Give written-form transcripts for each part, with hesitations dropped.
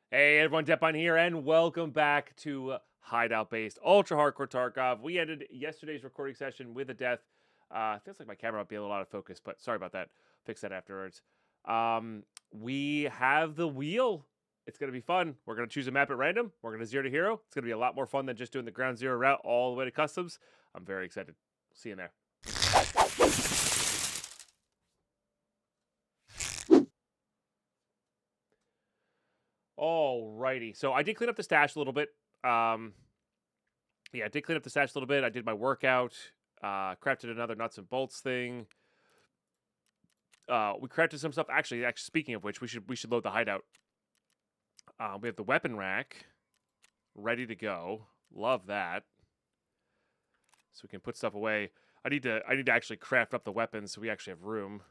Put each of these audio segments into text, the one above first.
Hey everyone, Deadpine here, and welcome back to Hideout-based Ultra Hardcore Tarkov. We ended yesterday's recording session with a death. Feels like my camera might be a little out of focus, but sorry about that. Fix that afterwards. We have the wheel. It's going to be fun. We're going to choose a map at random. We're going to zero to hero. It's going to be a lot more fun than just doing the ground zero route all the way to customs. I'm very excited. See you in there. Alrighty, so I did clean up the stash a little bit. Yeah, I did clean up the stash a little bit. I did my workout, crafted another nuts and bolts thing. We crafted some stuff. Actually, speaking of which, we should load the hideout. We have the weapon rack ready to go. Love that. So we can put stuff away. I need to actually craft up the weapons so we actually have room.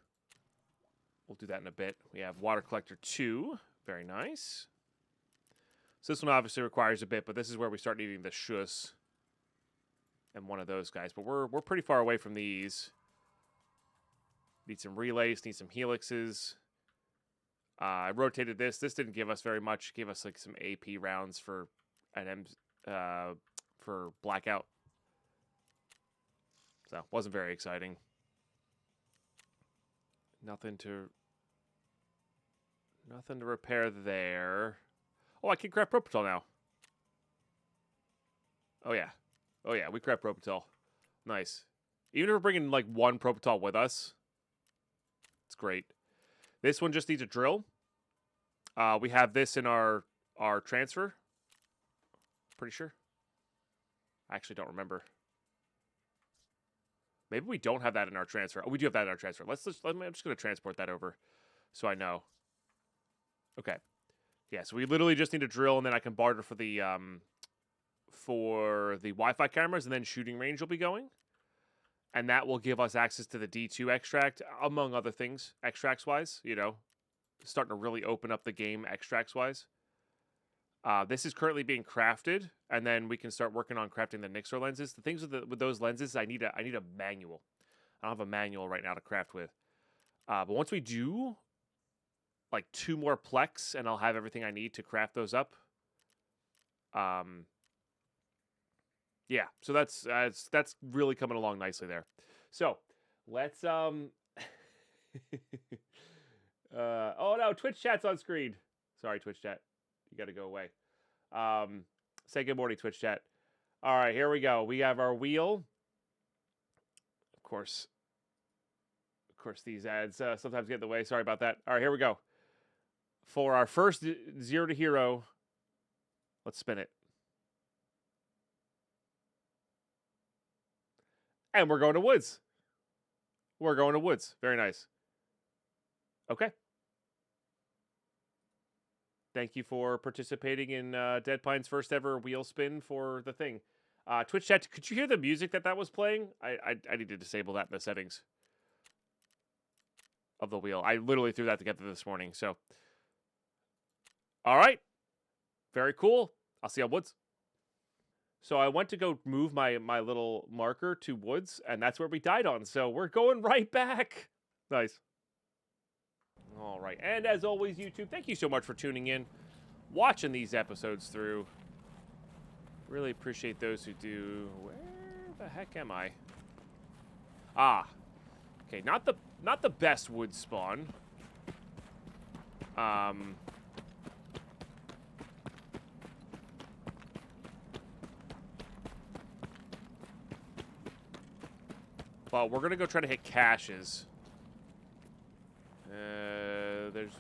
We'll do that in a bit. We have water collector 2. Very nice. So this one obviously requires a bit, but this is where we start needing the shus and one of those guys. But we're pretty far away from these. Need some relays, need some helixes. I rotated this. This didn't give us very much. It gave us like some AP rounds for an for blackout. So wasn't very exciting. Nothing to repair there. Oh, I can craft Propital now. Oh, yeah. Oh, yeah, we craft Propital. Nice. Even if we're bringing, like, one Propital with us, it's great. This one just needs a drill. We have this in our transfer. Pretty sure. I actually don't remember. Maybe we don't have that in our transfer. Oh, we do have that in our transfer. I'm just going to transport that over so I know. Okay. Yeah, so we literally just need a drill, and then I can barter for the Wi-Fi cameras, and then shooting range will be going. And that will give us access to the D2 extract, among other things, extracts-wise. You know, starting to really open up the game extracts-wise. This is currently being crafted, and then we can start working on crafting the Nixor lenses. The things with those lenses, I need a manual. I don't have a manual right now to craft with. But once we do, like 2 more plex, and I'll have everything I need to craft those up. Yeah, so that's really coming along nicely there. So let's oh no, Twitch chat's on screen. Sorry, Twitch chat, you got to go away. Say good morning, Twitch chat. All right, here we go. We have our wheel. Of course, these ads sometimes get in the way. Sorry about that. All right, here we go. For our first zero to hero, let's spin it. And we're going to woods. We're going to woods. Very nice. Okay. Thank you for participating in Deadpine's first ever wheel spin for the thing. Twitch chat, could you hear the music that was playing? I need to disable that in the settings of the wheel. I literally threw that together this morning, so... All right. Very cool. I'll see you on woods. So I went to go move my little marker to woods, and that's where we died on. So we're going right back. Nice. All right. And as always, YouTube, thank you so much for tuning in, watching these episodes through. Really appreciate those who do. Where the heck am I? Ah. Okay, not the best wood spawn. But we're gonna go try to hit caches. There's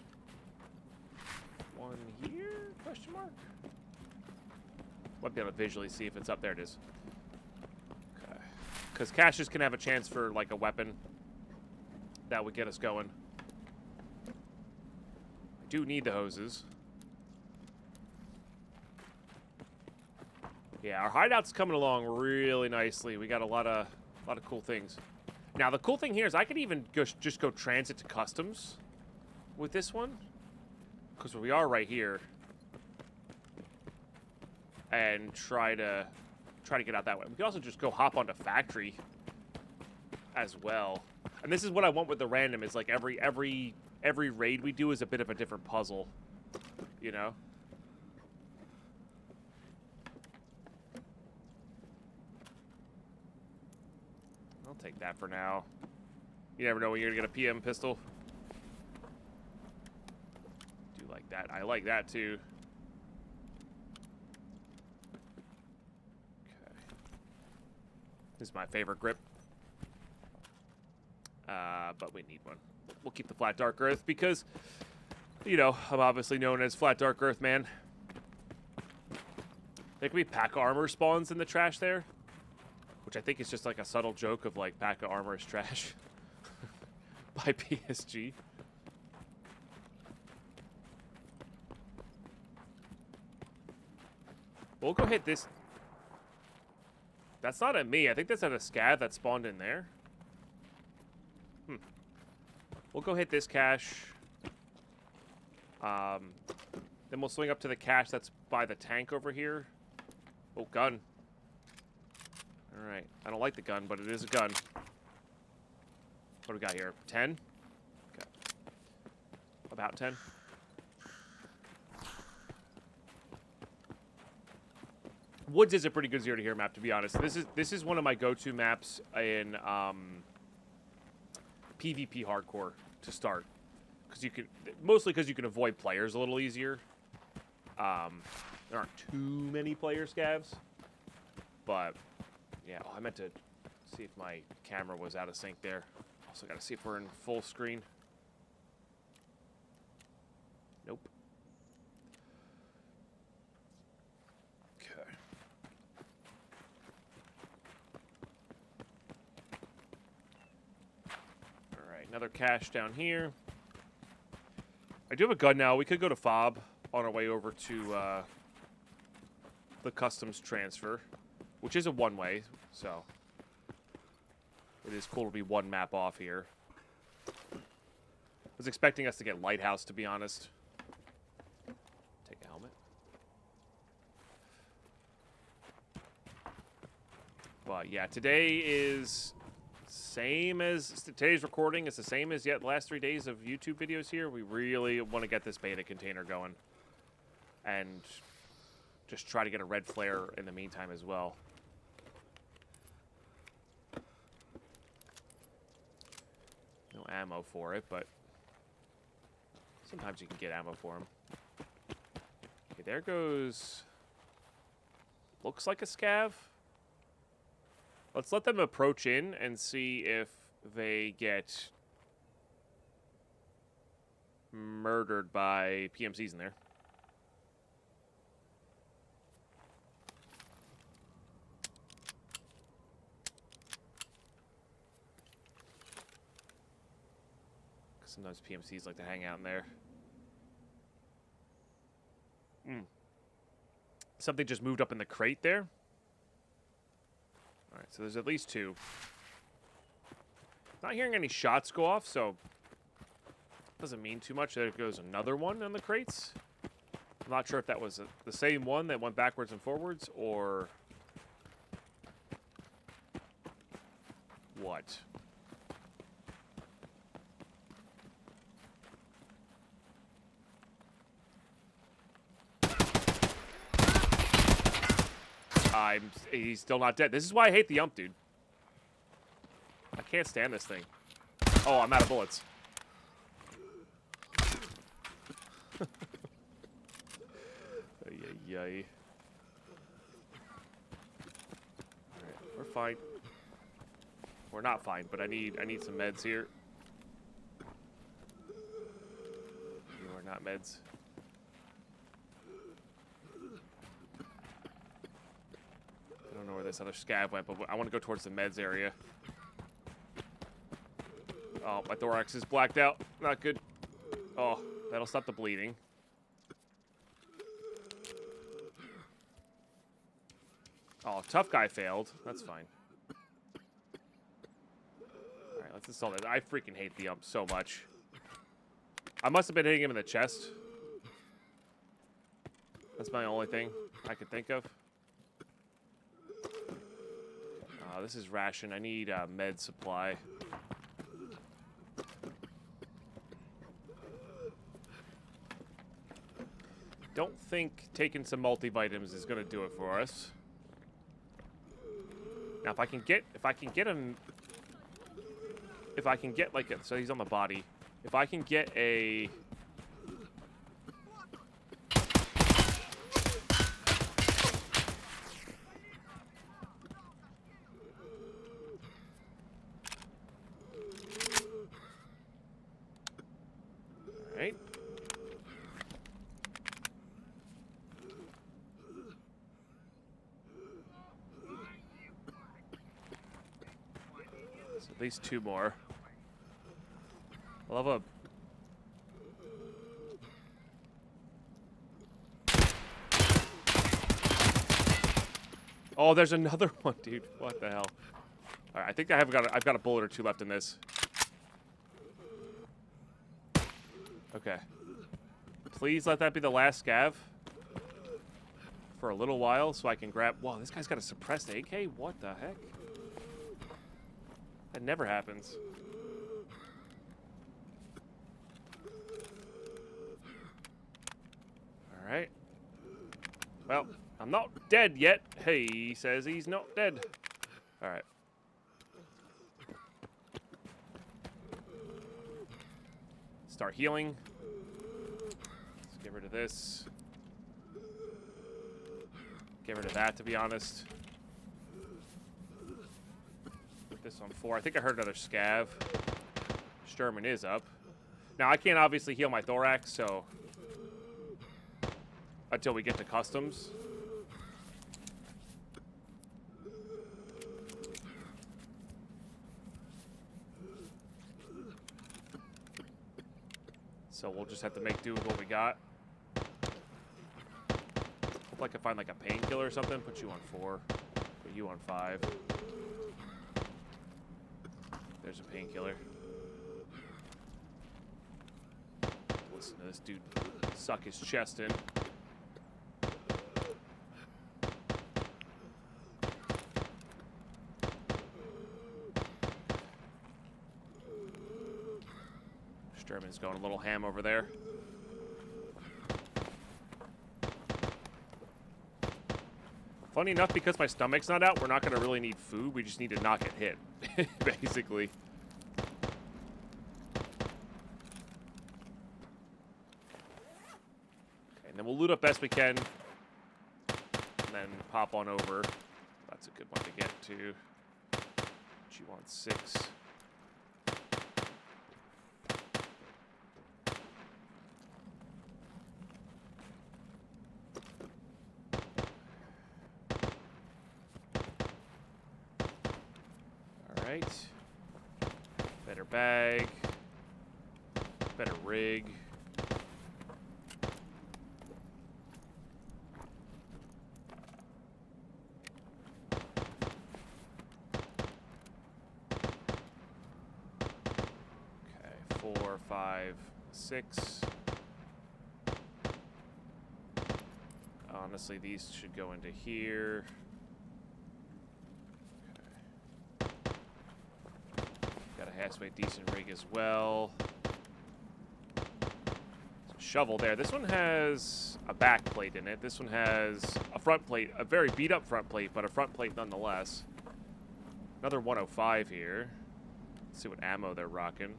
one here? Question mark. Might be able to visually see if it's up. There it is. Okay. Because caches can have a chance for like a weapon that would get us going. I do need the hoses. Yeah, our hideout's coming along really nicely. We got a lot of cool things. Now, the cool thing here is I could even just go transit to customs with this one, because we are right here, and try to get out that way. We could also just go hop onto factory as well. And this is what I want with the random, is like every raid we do is a bit of a different puzzle, you know? take that for now. You never know when you're gonna get a PM pistol. Do like that. I like that too. Okay. This is my favorite grip. But we need one. We'll keep the Flat Dark Earth because, you know, I'm obviously known as Flat Dark Earth Man. There could be pack of armor spawns in the trash there, which I think is just like a subtle joke of like pack of armor is trash by PSG. We'll go hit this. That's not at me. I think that's at a scav that spawned in there. We'll go hit this cache. Then we'll swing up to the cache that's by the tank over here. Oh, gun. Alright. I don't like the gun, but it is a gun. What do we got here? 10? Okay. About 10. Woods is a pretty good 0 to hero map, to be honest. This is one of my go-to maps in PvP hardcore to start, because you can mostly because you can avoid players a little easier. There aren't too many player scavs, but yeah. Oh, I meant to see if my camera was out of sync there. Also, got to see if we're in full screen. Nope. Okay. Another cache down here. I do have a gun now. We could go to FOB on our way over to the customs transfer, which is a one-way, so it is cool to be one map off here. I was expecting us to get Lighthouse, to be honest. Take a helmet. But yeah, today is... same as today's recording. It's the same as yet last 3 days of YouTube videos here. We really want to get this beta container going and just try to get a red flare in the meantime as well. No ammo for it, but sometimes you can get ammo for them. Okay, there goes... looks like a scav. Let's let them approach in and see if they get murdered by PMCs in there. Sometimes PMCs like to hang out in there. Something just moved up in the crate there. Alright, so there's at least 2. Not hearing any shots go off, so doesn't mean too much. There goes another one on the crates. I'm not sure if that was the same one that went backwards and forwards, or what. He's still not dead. This is why I hate the ump, dude. I can't stand this thing. Oh, I'm out of bullets. Ay. Alright, we're fine. We're not fine, but I need some meds here. You are not meds. I don't know where this other scav went, but I want to go towards the meds area. Oh, my thorax is blacked out. Not good. Oh, that'll stop the bleeding. Oh, tough guy failed. That's fine. Alright, let's install this. I freaking hate the ump so much. I must have been hitting him in the chest. That's my only thing I could think of. This is ration. I need a med supply. Don't think taking some multivitamins is going to do it for us. Now, if I can get if I can get like a, so he's on the body. If I can get a right. So at least 2 more. I love a oh, there's another one, dude. What the hell? All right, I think I've got a bullet or 2 left in this. Okay. Please let that be the last scav for a little while so I can grab... Whoa, this guy's got a suppressed AK? What the heck? That never happens. All right. Well, I'm not dead yet. Hey, he says he's not dead. All right. Start healing. Let's get rid of this. Get rid of that, to be honest. Put this on 4. I think I heard another scav. Sturman is up. Now, I can't obviously heal my thorax, so... until we get to customs. So we'll just have to make do with what we got. Hope I can find like a painkiller or something. Put you on 4. Put you on 5. There's a painkiller. Listen to this dude suck his chest in. Sturman's going a little ham over there. Funny enough, because my stomach's not out, we're not going to really need food. We just need to not get hit, basically. Okay, and then we'll loot up best we can. And then pop on over. That's a good one to get to. What you want, 6. Better bag. Better rig. Okay, 4, 5, 6. Honestly, these should go into here. Halfway decent rig as well. So shovel there. This one has a back plate in it. This one has a front plate, a very beat up front plate, but a front plate nonetheless. Another 105 here. Let's see what ammo they're rocking.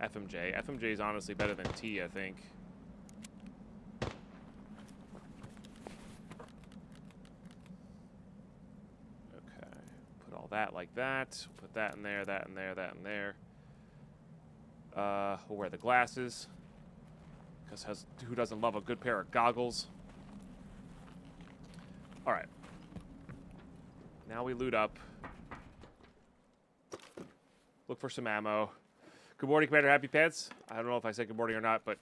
FMJ. FMJ is honestly better than T, I think. That like that. Put that in there, that in there, that in there. We'll wear the glasses. Because who doesn't love a good pair of goggles? Alright. Now we loot up. Look for some ammo. Good morning, Commander Happy Pants. I don't know if I said good morning or not, but...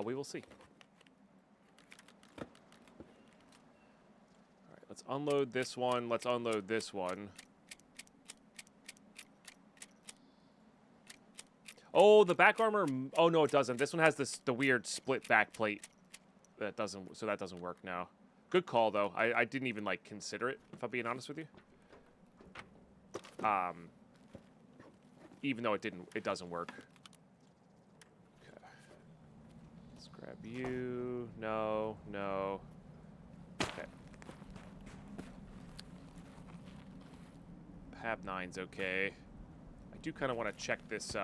we will see. All right, let's unload this one. Let's unload this one. Oh, the back armor. Oh no, it doesn't. This one has the weird split back plate. That doesn't. So that doesn't work now. Good call, though. I didn't even, like, consider it, if I'm being honest with you. Even though it doesn't work. Okay. Let's grab you. No, no. Okay. Pab 9's okay. I do kind of want to check this,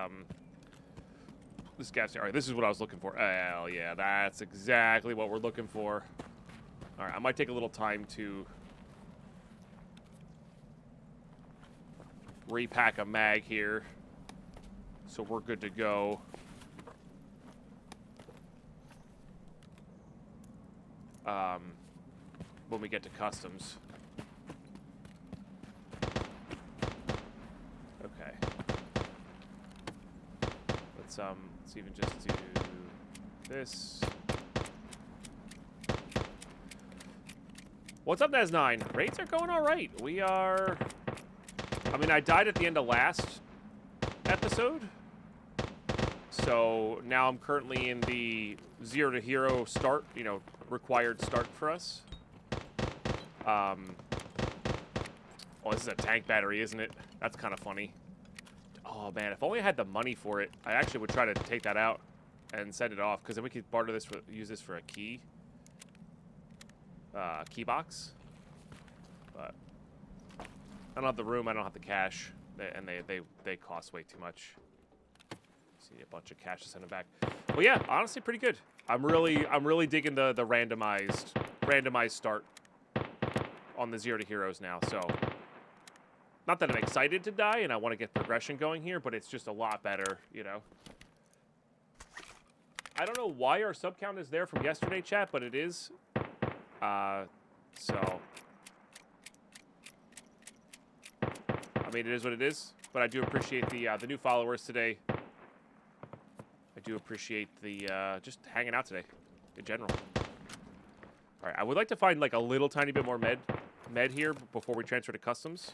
this gas. All right, this is what I was looking for. Hell yeah, that's exactly what we're looking for. All right, I might take a little time to repack a mag here, so we're good to go. When we get to customs. Okay. Let's even just do this. What's up, Naz9? Raids are going all right. We are... I mean, I died at the end of last episode. So now I'm currently in the 0 to hero start, you know, required start for us. Oh, this is a tank battery, isn't it? That's kind of funny. Oh, man, if only I had the money for it, I actually would try to take that out and send it off, because then we could barter this for, use this for a key. Key box. But I don't have the room, I don't have the cash, and they cost way too much. See a bunch of cash to send them back. Well, yeah, honestly, pretty good. I'm really digging the randomized start on the 0 to heroes now. So, not that I'm excited to die and I want to get progression going here, but it's just a lot better, you know. I don't know why our sub count is there from yesterday, chat, but it is. So, I mean, it is what it is. But I do appreciate the new followers today. I do appreciate the just hanging out today, in general. All right, I would like to find like a little tiny bit more med here before we transfer to customs.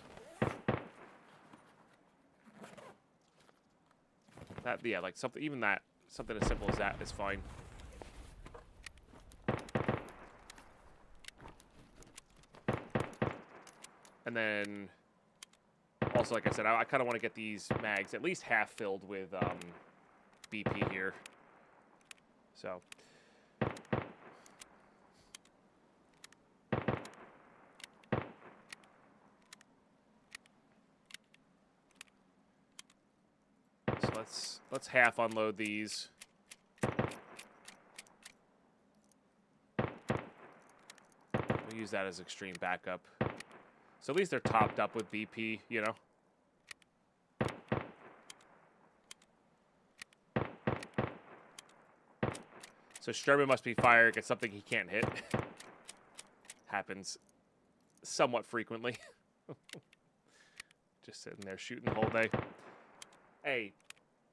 That, yeah, like something, even that, something as simple as that is fine. And then, also, like I said, I kind of want to get these mags at least half filled with BP here. So. So let's half unload these. We'll use that as extreme backup. So at least they're topped up with BP, you know. So Sherman must be firing at something he can't hit. Happens somewhat frequently. Just sitting there shooting the whole day. Hey,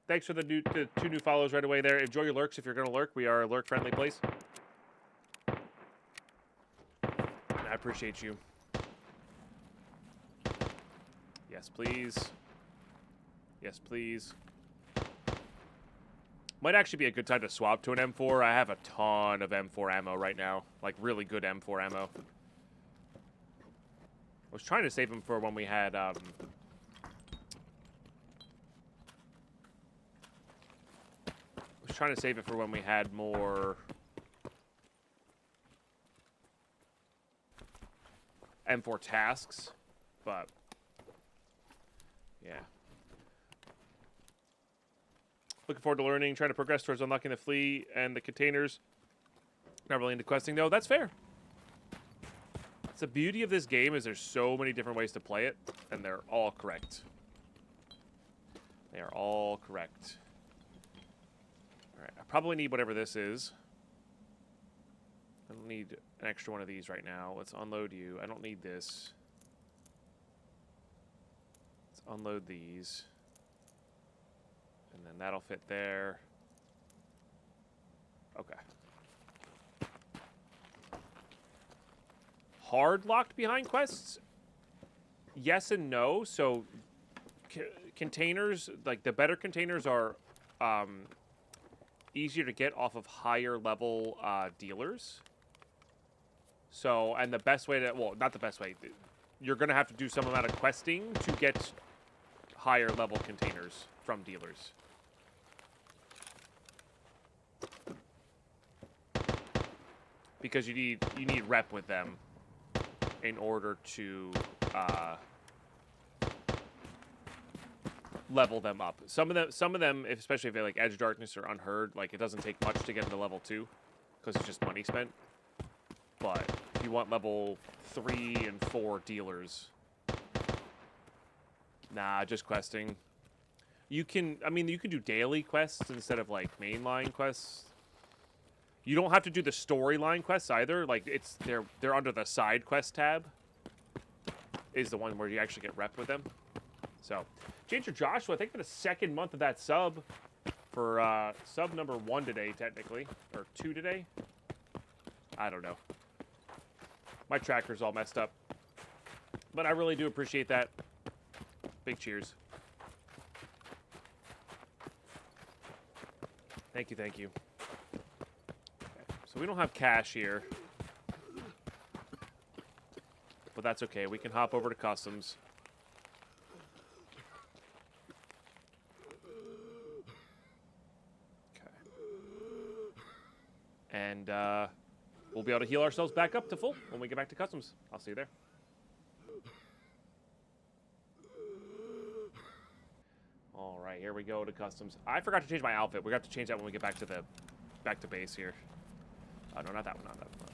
thanks for the 2 new follows right away there. Enjoy your lurks if you're going to lurk. We are a lurk-friendly place. I appreciate you. Yes, please. Yes, please. Might actually be a good time to swap to an M4. I have a ton of M4 ammo right now. Like, really good M4 ammo. I was trying to save them for when we had, I was trying to save it for when we had more M4 tasks, but yeah. Looking forward to learning, trying to progress towards unlocking the flea and the containers. Not really into questing, though. That's fair. It's the beauty of this game is there's so many different ways to play it, and they're all correct. They are all correct. All right, I probably need whatever this is. I don't need an extra one of these right now. Let's unload you. I don't need this. Let's unload these. And then that'll fit there. Okay. Hard locked behind quests? Yes and no. So containers, like the better containers are easier to get off of higher level dealers. So, and the best way to, well, not the best way. You're going to have to do some amount of questing to get higher level containers from dealers. Because you need rep with them in order to level them up. Some of them, especially if they like Edge Darkness or Unheard, like it doesn't take much to get them to level 2 because it's just money spent. But if you want level 3 and 4 dealers, nah, just questing. You can, I mean, you can do daily quests instead of like mainline quests. You don't have to do the storyline quests either. Like they're under the side quest tab. Is the one where you actually get rep with them. So, Changer Joshua, I think for the second month of that sub, for sub number 1 today, technically, or 2 today. I don't know. My tracker's all messed up, but I really do appreciate that. Big cheers. Thank you, thank you. So we don't have cash here. But that's okay. We can hop over to customs. Okay. And we'll be able to heal ourselves back up to full when we get back to customs. I'll see you there. All right, here we go to customs. I forgot to change my outfit. We got to change that when we get back to base here. Oh, no, not that one, not that one.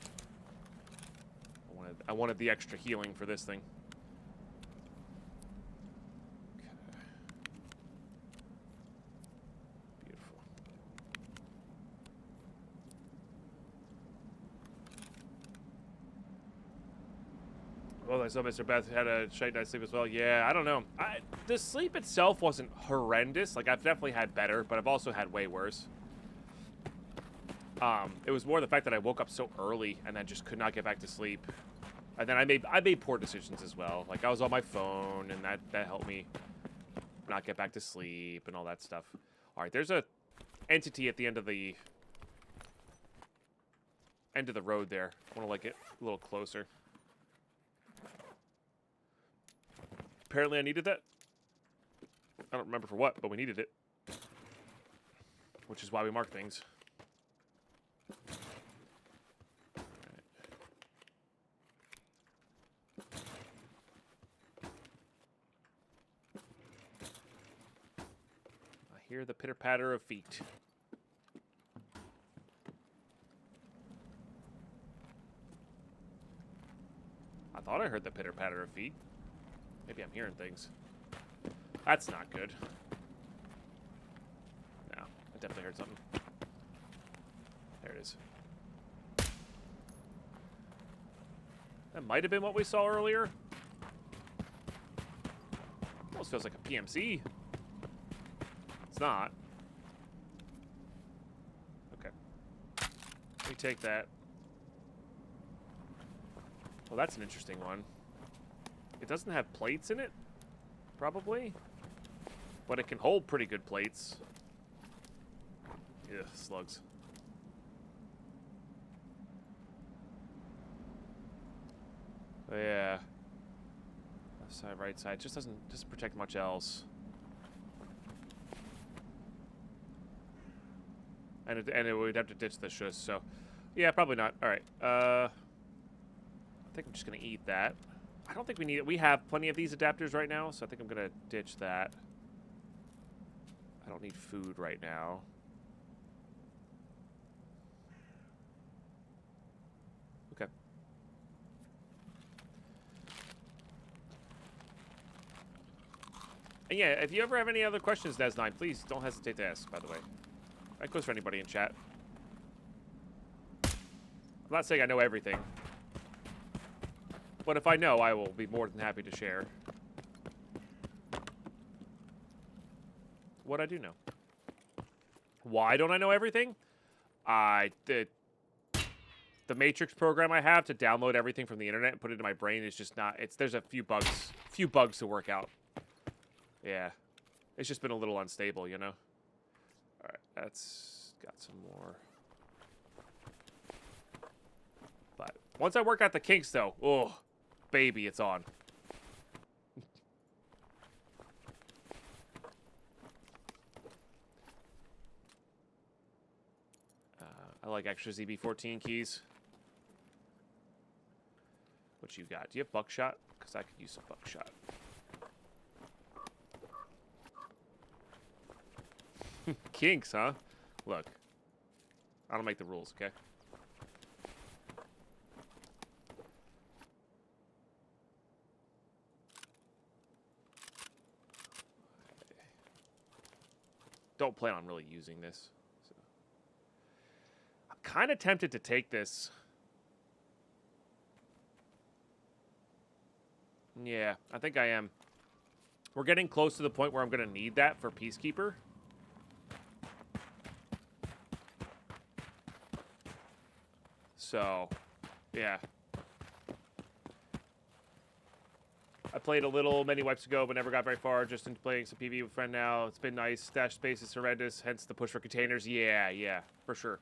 I wanted the extra healing for this thing. Okay. Beautiful. Well, I saw Mr. Beth had a shite night's sleep as well. Yeah, I don't know. The sleep itself wasn't horrendous. Like, I've definitely had better, but I've also had way worse. It was more the fact that I woke up so early and then just could not get back to sleep. And then I made poor decisions as well. Like, I was on my phone, and that helped me not get back to sleep and all that stuff. All right, there's a entity at the end of the road there. I want to, like, get a little closer. Apparently I needed that. I don't remember for what, but we needed it. Which is why we mark things. I hear the pitter-patter of feet. I thought I heard the pitter-patter of feet. Maybe I'm hearing things. That's not good. No, I definitely heard something. There it is. That might have been what we saw earlier. Almost feels like a PMC. It's not. Okay. Let me take that. Well, that's an interesting one. It doesn't have plates in it, probably. But it can hold pretty good plates. Ugh, slugs. Oh, yeah. Left side, right side. Just doesn't protect much else. And it would have to ditch the shush, so yeah, probably not. All right. I think I'm just gonna eat that. I don't think we need it. We have plenty of these adapters right now, so I think I'm gonna ditch that. I don't need food right now. Okay. And yeah, if you ever have any other questions, Des9, please don't hesitate to ask, by the way. That goes for anybody in chat. I'm not saying I know everything. But if I know, I will be more than happy to share what I do know. Why don't I know everything? The Matrix program I have to download everything from the internet and put it into my brain is just not. There's a few bugs to work out. Yeah, it's just been a little unstable, you know. All right, that's got some more. But Once I work out the kinks, though, oh, baby, it's on. I like extra ZB14 keys. What you got? Do you have buckshot? Because I could use some buckshot. Kinks, huh? Look. I don't make the rules, okay? Don't plan on really using this. So. I'm kind of tempted to take this. Yeah, I think I am. We're getting close to the point where I'm going to need that for Peacekeeper. So, yeah. I played a little many wipes ago, but never got very far. Just into playing some PvE with a friend now. It's been nice. Stash space is horrendous, hence the push for containers. Yeah, for sure.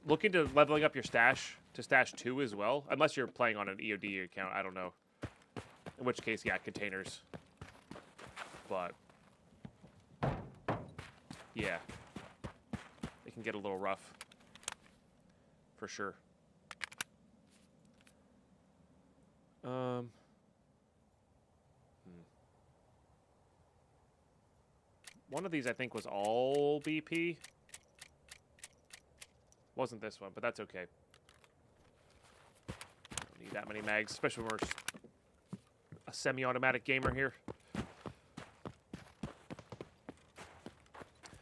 Look into leveling up your stash to stash 2 as well. Unless you're playing on an EOD account. I don't know. In which case, yeah, containers. But, yeah. It can get a little rough. For sure. One of these, I think, was all BP. Wasn't this one, but that's okay. Don't need that many mags, especially when we're a semi-automatic gamer here.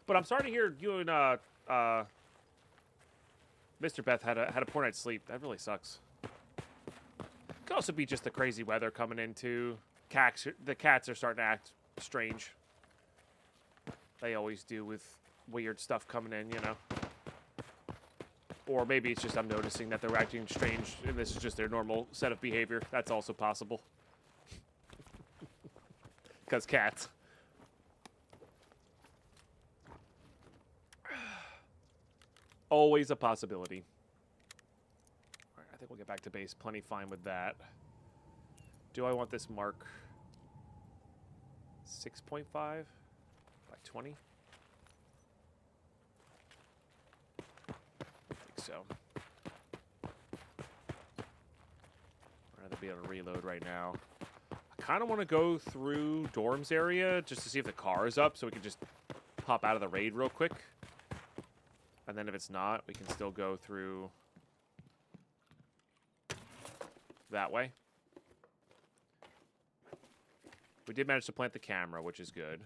But I'm sorry to hear you and Mr. Beth had a poor night's sleep. That really sucks. Could also be just the crazy weather coming into. The cats are starting to act strange. They always do with weird stuff coming in, you know. Or maybe it's just I'm noticing that they're acting strange and this is just their normal set of behavior. That's also possible. Because cats. Always a possibility. All right, I think we'll get back to base. Plenty fine with that. Do I want this mark? 6.5 by 20? I think so. I'd rather be able to reload right now. I kind of want to go through dorms area just to see if the car is up so we can just pop out of the raid real quick. And then if it's not, we can still go through that way. We did manage to plant the camera, which is good.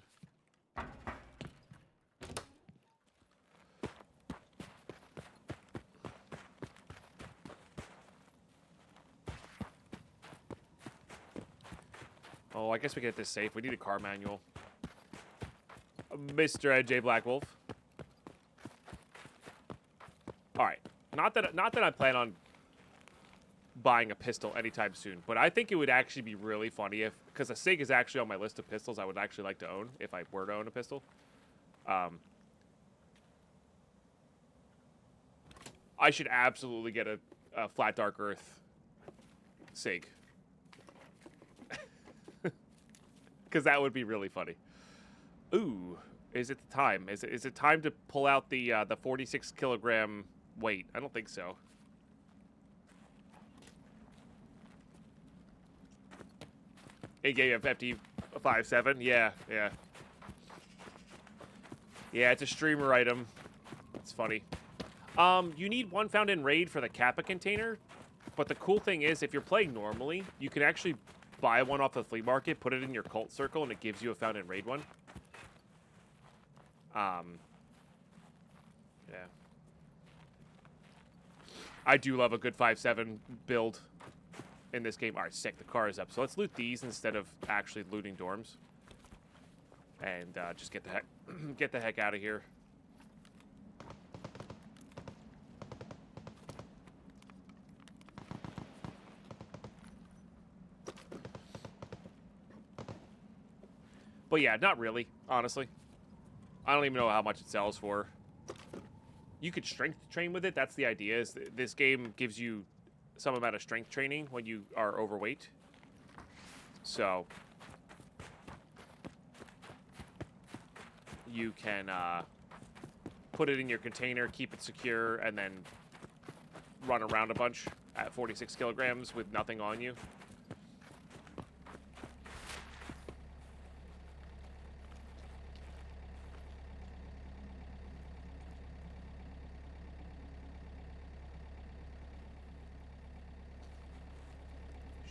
Oh, I guess we get this safe. We need a car manual. Mr. AJ Blackwolf. All right. Not that I plan on buying a pistol anytime soon, but I think it would actually be really funny if, because a SIG is actually on my list of pistols I would actually like to own if I were to own a pistol. I should absolutely get a Flat Dark Earth SIG. Because that would be really funny. Ooh, is it the time? Is it time to pull out the 46 kilogram weight? I don't think so. AKF FT57, yeah. Yeah, it's a streamer item. It's funny. You need one found in raid for the Kappa container, but the cool thing is if you're playing normally, you can actually buy one off the flea market, put it in your cult circle, and it gives you a found in raid one. Yeah. I do love a good 5.7 build in this game. All right, sick. The car is up. So let's loot these instead of actually looting dorms. And just get the heck out of here. But yeah, not really, honestly. I don't even know how much it sells for. You could strength train with it. That's the idea. Is this game gives you some amount of strength training when you are overweight. So you can put it in your container, keep it secure, and then run around a bunch at 46 kilograms with nothing on you.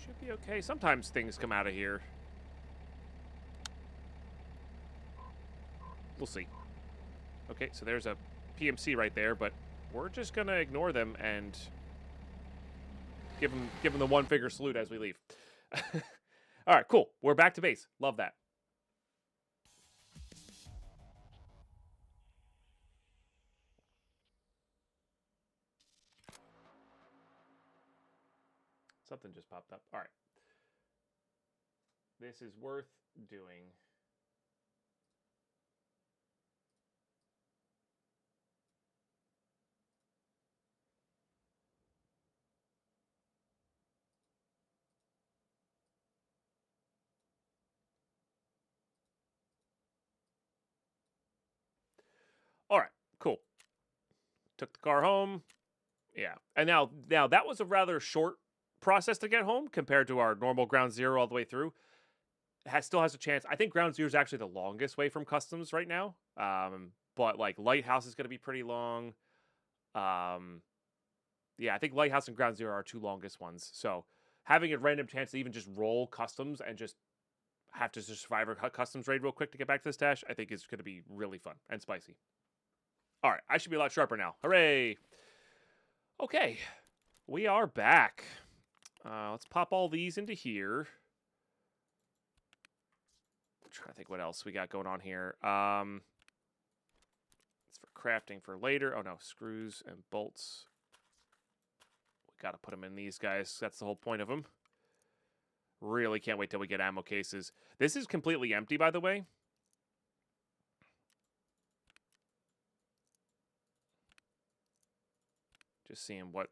Should be okay. Sometimes things come out of here. We'll see. Okay, so there's a PMC right there, but we're just going to ignore them and give them the one-finger salute as we leave. All right, cool. We're back to base. Love that. Something just popped up. All right. This is worth doing. All right, cool. Took the car home. Yeah. And now that was a rather short process to get home compared to our normal ground zero all the way through. Still has a chance. I think ground zero is actually the longest way from customs right now. But like lighthouse is going to be pretty long. Yeah, I think lighthouse and ground zero are two longest ones. So having a random chance to even just roll customs and just have to survive a customs raid real quick to get back to the stash, I think is going to be really fun and spicy. All right, I should be a lot sharper now. Hooray! Okay, we are back. Let's pop all these into here. I'm trying to think what else we got going on here. It's for crafting for later. Oh no, screws and bolts. We got to put them in these guys. That's the whole point of them. Really can't wait till we get ammo cases. This is completely empty, by the way. Just seeing what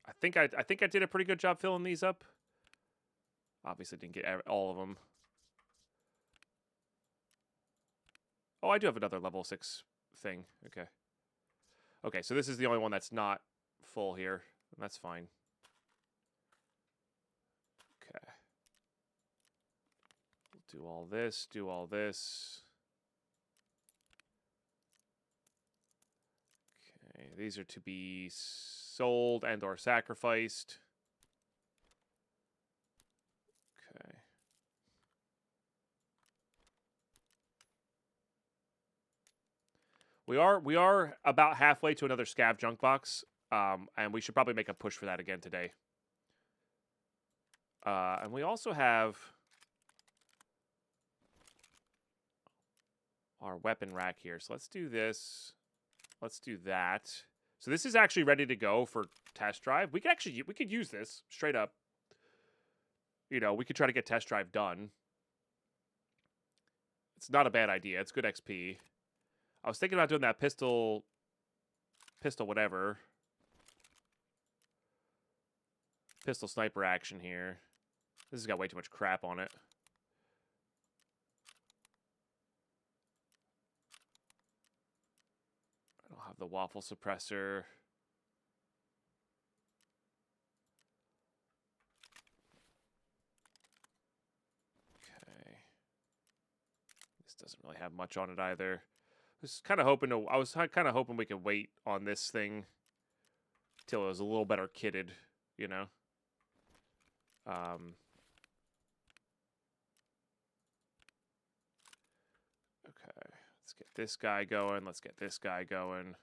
I think I did a pretty good job filling these up. Obviously didn't get all of them. Oh, I do have another level 6 thing. Okay. Okay, so this is the only one that's not full here. That's fine. Okay. We'll do all this, do all this. Okay, these are to be sold and or sacrificed. Okay. We are about halfway to another scav junk box, and we should probably make a push for that again today. And we also have our weapon rack here. So let's do this. Let's do that. So this is actually ready to go for test drive. We could use this straight up. You know, we could try to get test drive done. It's not a bad idea. It's good XP. I was thinking about doing that pistol whatever. Pistol sniper action here. This has got way too much crap on it. I don't have the waffle suppressor. Okay. This doesn't really have much on it either. I was kind of hoping we could wait on this thing till it was a little better kitted, you know. Okay, let's get this guy going. Let's get this guy going.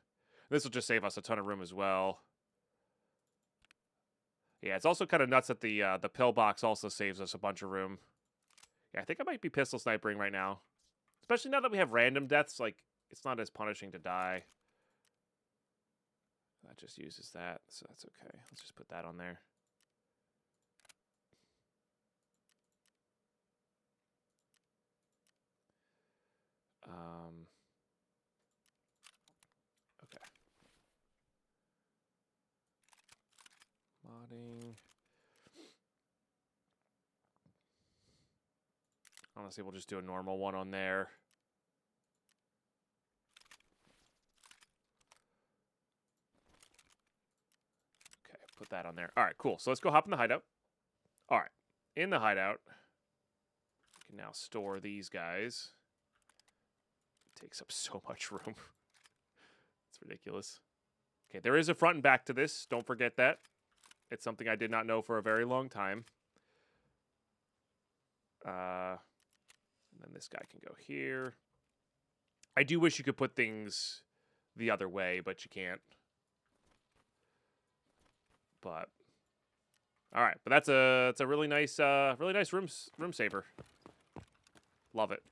This will just save us a ton of room as well. Yeah, it's also kind of nuts that the pillbox also saves us a bunch of room. Yeah, I think I might be pistol snipering right now, especially now that we have random deaths. Like, it's not as punishing to die. That just uses that, so that's okay. Let's just put that on there. Okay. Cutting. Honestly, we'll just do a normal one on there. Okay, put that on there. All right, cool. So let's go hop in the hideout. All right, in the hideout, we can now store these guys. It takes up so much room. It's ridiculous. Okay, there is a front and back to this. Don't forget that. It's something I did not know for a very long time. And then this guy can go here. I do wish you could put things the other way, but you can't. But all right, but that's a really nice room saver. Love it.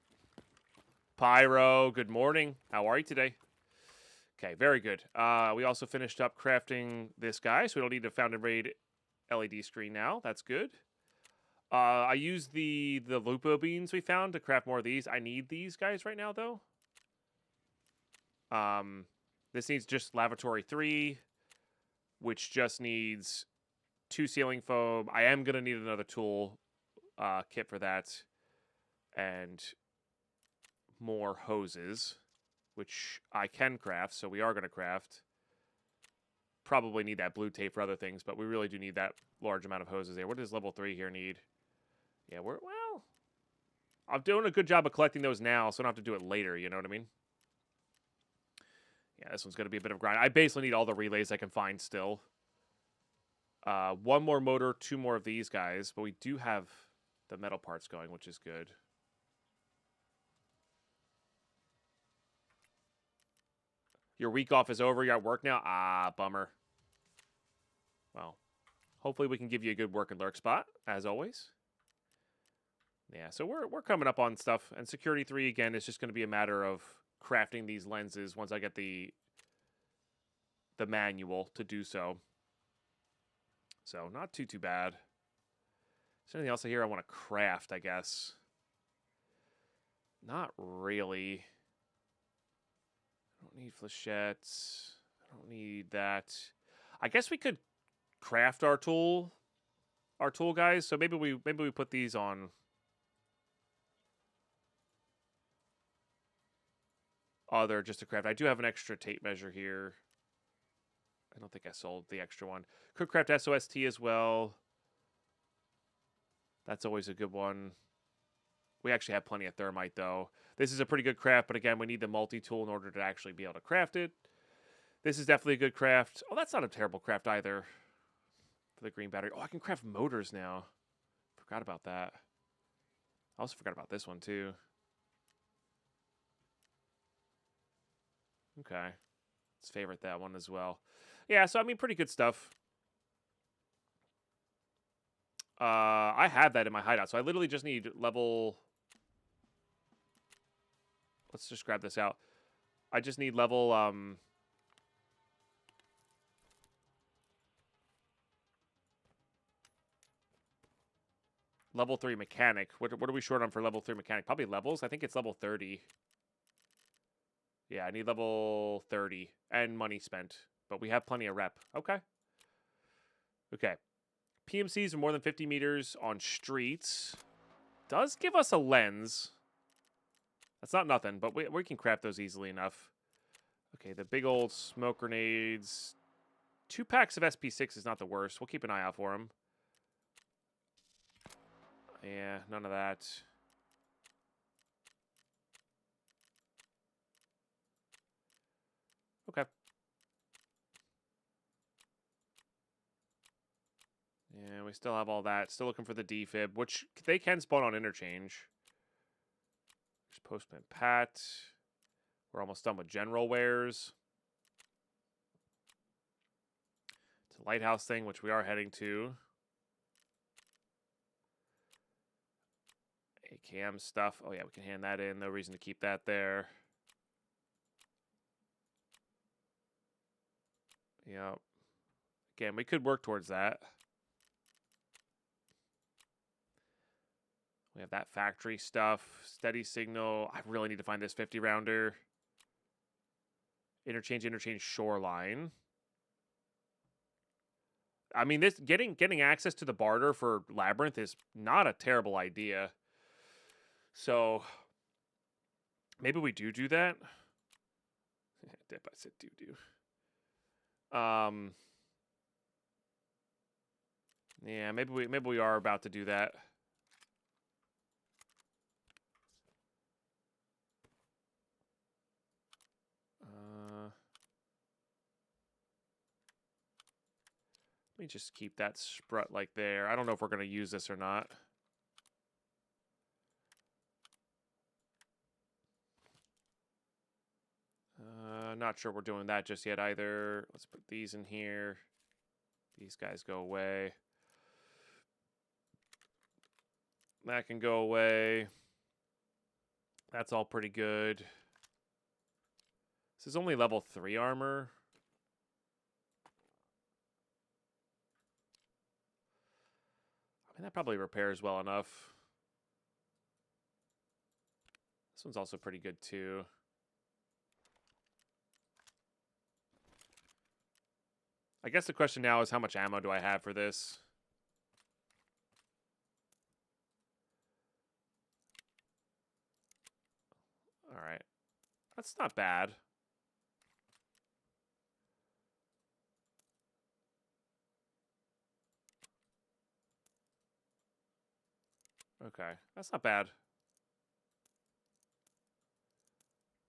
Pyro, good morning. How are you today? Okay, very good. We also finished up crafting this guy, so we don't need a found and raid LED screen now. That's good. I used the lupo beans we found to craft more of these. I need these guys right now, though. This needs just lavatory 3, which just needs 2 ceiling foam. I am gonna need another tool kit for that, and more hoses, which I can craft, so we are going to craft. Probably need that blue tape for other things, but we really do need that large amount of hoses there. What does level 3 here need? Yeah, well, I'm doing a good job of collecting those now, so I don't have to do it later, you know what I mean? Yeah, this one's going to be a bit of a grind. I basically need all the relays I can find still. 1 more motor, 2 more of these guys, but we do have the metal parts going, which is good. Your week off is over. You're at work now? Ah, bummer. Well, hopefully we can give you a good work and lurk spot, as always. Yeah, so we're coming up on stuff. And Security 3, again, is just going to be a matter of crafting these lenses once I get the manual to do so. So, not too bad. Is there anything else here I want to craft, I guess? Not really. I don't need flechettes. I don't need that. I guess we could craft our tool guys. So maybe we put these on. Oh, they're just a craft. I do have an extra tape measure here. I don't think I sold the extra one. Could craft SOST as well. That's always a good one. We actually have plenty of thermite, though. This is a pretty good craft, but again, we need the multi-tool in order to actually be able to craft it. This is definitely a good craft. Oh, that's not a terrible craft either. For the green battery. Oh, I can craft motors now. Forgot about that. I also forgot about this one, too. Okay. Let's favorite that one as well. Yeah, so, I mean, pretty good stuff. I have that in my hideout, so I literally just need level... Let's just grab this out. I just need level, level 3 mechanic. What are we short on for level 3 mechanic? Probably levels. I think it's level 30. Yeah, I need level 30 and money spent. But we have plenty of rep. Okay. Okay. PMCs are more than 50 meters on streets. Does give us a lens. That's not nothing, but we can craft those easily enough. Okay, the big old smoke grenades. 2 packs of SP6 is not the worst. We'll keep an eye out for them. Yeah, none of that. Okay. Yeah, we still have all that. Still looking for the defib, which they can spawn on interchange. There's Postman Pat. We're almost done with general wares. It's a lighthouse thing, which we are heading to. AKM stuff. Oh, yeah, we can hand that in. No reason to keep that there. Yep. Again, we could work towards that. We have that factory stuff. Steady signal. I really need to find this 50-rounder. Interchange shoreline. I mean, this getting access to the barter for Labyrinth is not a terrible idea. So maybe we do that. Deadpine said do. Yeah, maybe we are about to do that. Let me just keep that sprut like there. I don't know if we're going to use this or not. Not sure we're doing that just yet either. Let's put these in here. These guys go away. That can go away. That's all pretty good. This is only level 3 armor. I mean, that probably repairs well enough. This one's also pretty good too. I guess the question now is how much ammo do I have for this? All right. That's not bad. Okay, that's not bad.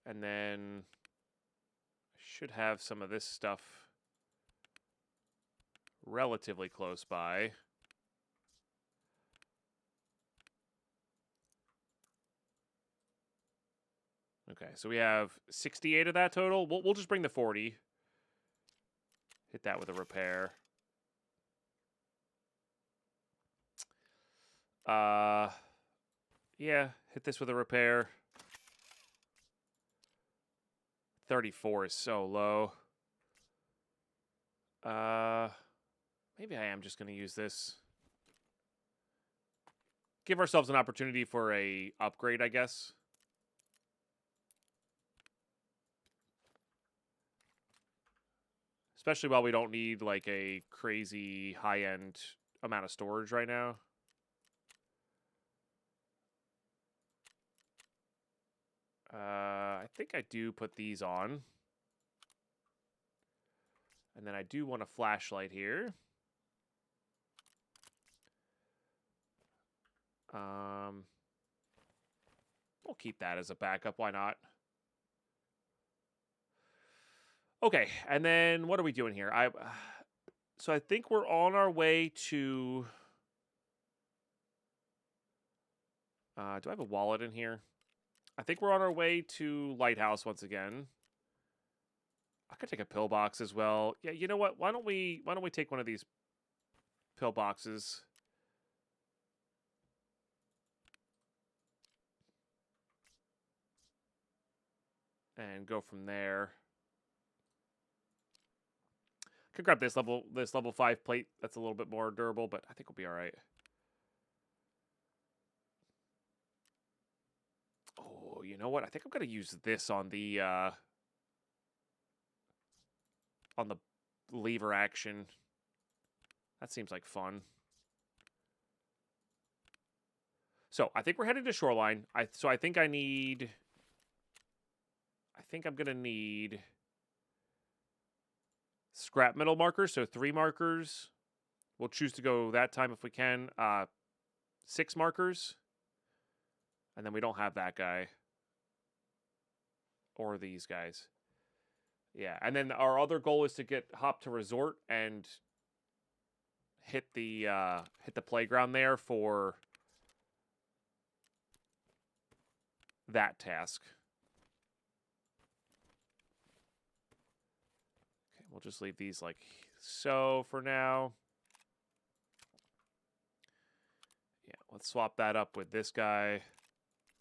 And then I should have some of this stuff relatively close by. Okay, so we have 68 of that total. We'll just bring the 40. Hit that with a repair. Yeah, hit this with a repair. 34 is so low. Maybe I am just going to use this. Give ourselves an opportunity for a upgrade, I guess. Especially while we don't need like a crazy high-end amount of storage right now. I think I do put these on. And then I do want a flashlight here. We'll keep that as a backup. Why not? Okay, and then what are we doing here? So I think we're on our way to... do I have a wallet in here? I think we're on our way to Lighthouse once again. I could take a pillbox as well. Yeah, you know what? Why don't we take one of these pillboxes? And go from there. Could grab this level 5 plate. That's a little bit more durable, but I think we'll be all right. Oh, you know what? I think I'm gonna use this on the lever action. That seems like fun. So I think we're headed to Shoreline. I think I'm gonna need scrap metal markers. So 3 markers. We'll choose to go that time if we can. 6 markers. And then we don't have that guy. Or these guys. Yeah, and then our other goal is to get hop to resort and hit the playground there for that task. Okay, we'll just leave these like so for now. Yeah, let's swap that up with this guy.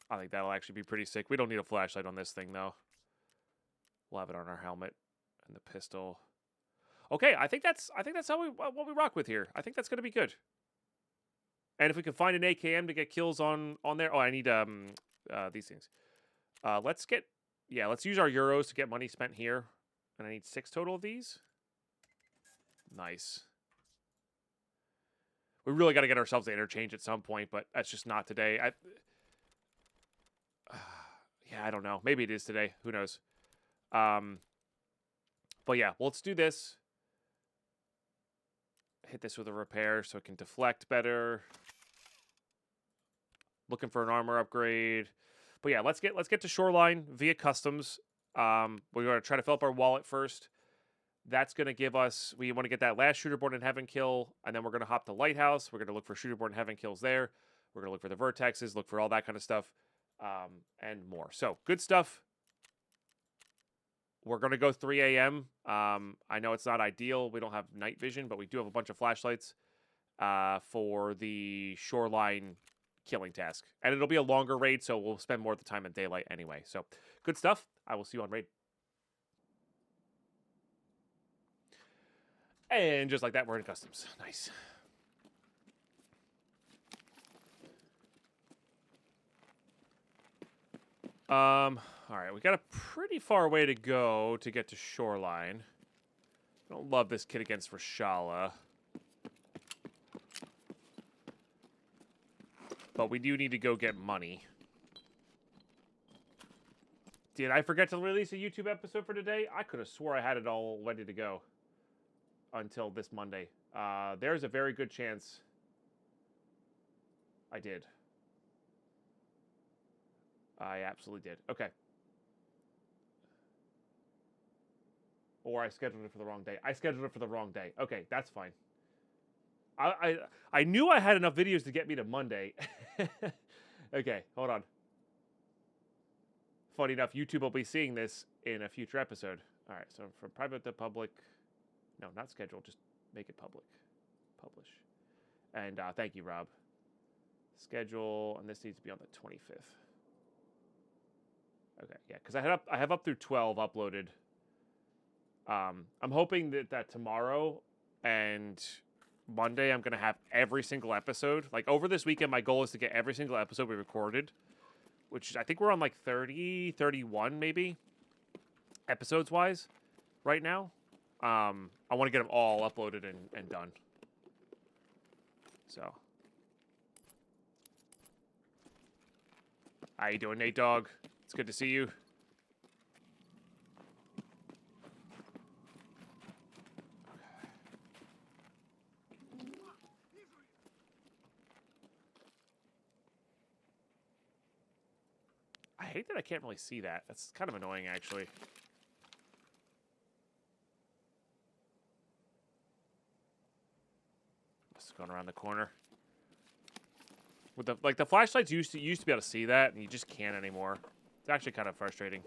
I think that'll actually be pretty sick. We don't need a flashlight on this thing though. We'll have it on our helmet and the pistol. Okay, I think that's how what we rock with here. I think that's gonna be good. And if we can find an AKM to get kills on there. Oh, I need these things. Let's use our euros to get money spent here. And I need 6 total of these. Nice. We really got to get ourselves to interchange at some point, but that's just not today. Yeah, I don't know. Maybe it is today. Who knows? But yeah, well, let's do this. Hit this with a repair so it can deflect better. Looking for an armor upgrade. But yeah, let's get to Shoreline via customs. We're going to try to fill up our wallet first. That's going to give us, we want to get that last Shooterborn in Heaven kill, and then we're going to hop to Lighthouse. We're going to look for Shooterborn in Heaven kills there. We're going to look for the vertexes, look for all that kind of stuff, and more. So, good stuff. We're going to go 3 a.m. I know it's not ideal. We don't have night vision, but we do have a bunch of flashlights for the Shoreline killing task. And it'll be a longer raid, so we'll spend more of the time in daylight anyway. So, good stuff. I will see you on raid. And just like that, we're in customs. Nice. All right, we got a pretty far way to go to get to Shoreline. I don't love this kit against Rashala. But we do need to go get money. Did I forget to release a YouTube episode for today? I could have swore I had it all ready to go until this Monday. There's a very good chance I did. I absolutely did. Okay. Or I scheduled it for the wrong day. I scheduled it for the wrong day. Okay, that's fine. I knew I had enough videos to get me to Monday. Okay, hold on. Funny enough, YouTube will be seeing this in a future episode. All right, so from private to public. No, not scheduled. Just make it public. Publish. And thank you, Rob. Schedule, and this needs to be on the 25th. Okay, yeah, because I have up through 12 uploaded. I'm hoping that tomorrow and Monday I'm going to have every single episode. Like, over this weekend, my goal is to get every single episode we recorded, which I think we're on like 30, 31 maybe, episodes-wise right now. I want to get them all uploaded and done. So. How you doing, Nate Dogg? It's good to see you. I hate that I can't really see that. That's kind of annoying, actually. Just going around the corner. With the flashlights used to be able to see that, and you just can't anymore. It's actually kind of frustrating.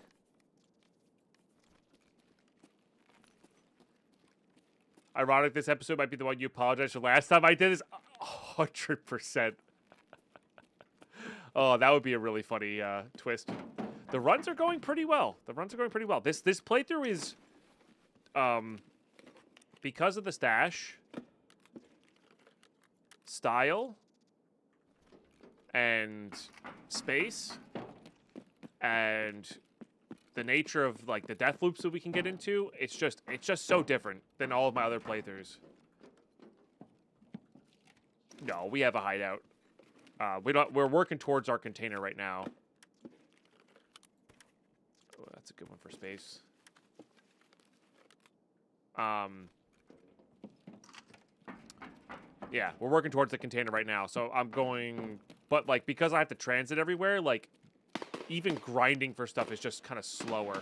Ironic, this episode might be the one you apologized for last time I did this. 100%. Oh, that would be a really funny twist. The runs are going pretty well. This playthrough is, because of the stash, style, and space, and the nature of like the death loops that we can get into, it's just so different than all of my other playthroughs. No, we have a hideout. We're working towards our container right now. Oh, that's a good one for space. Yeah, we're working towards the container right now. So I'm going, but like because I have to transit everywhere, like even grinding for stuff is just kind of slower.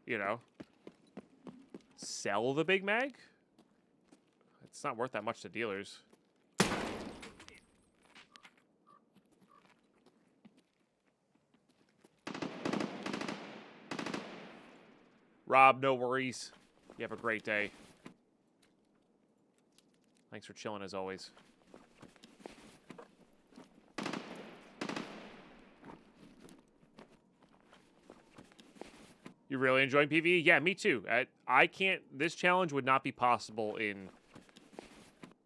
You know? Sell the Big Mag? It's not worth that much to dealers. Rob, no worries. You have a great day. Thanks for chilling as always. You really enjoying PvE? Yeah, me too. I can't... This challenge would not be possible in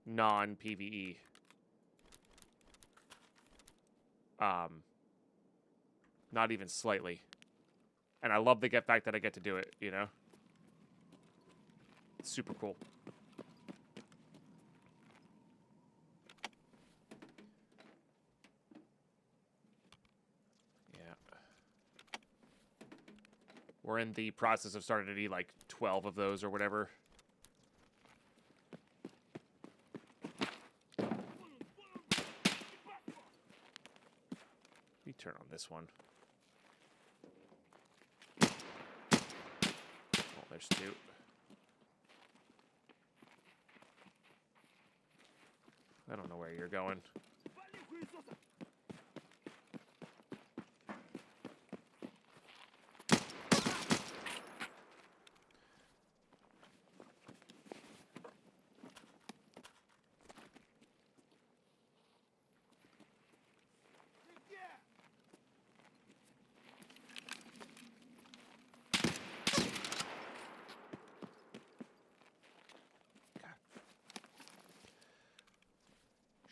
non-PvE. Not even slightly. And I love the fact that I get to do it, you know? It's super cool. We're in the process of starting to need like 12 of those or whatever. Let me turn on this one. Oh, there's two. I don't know where you're going.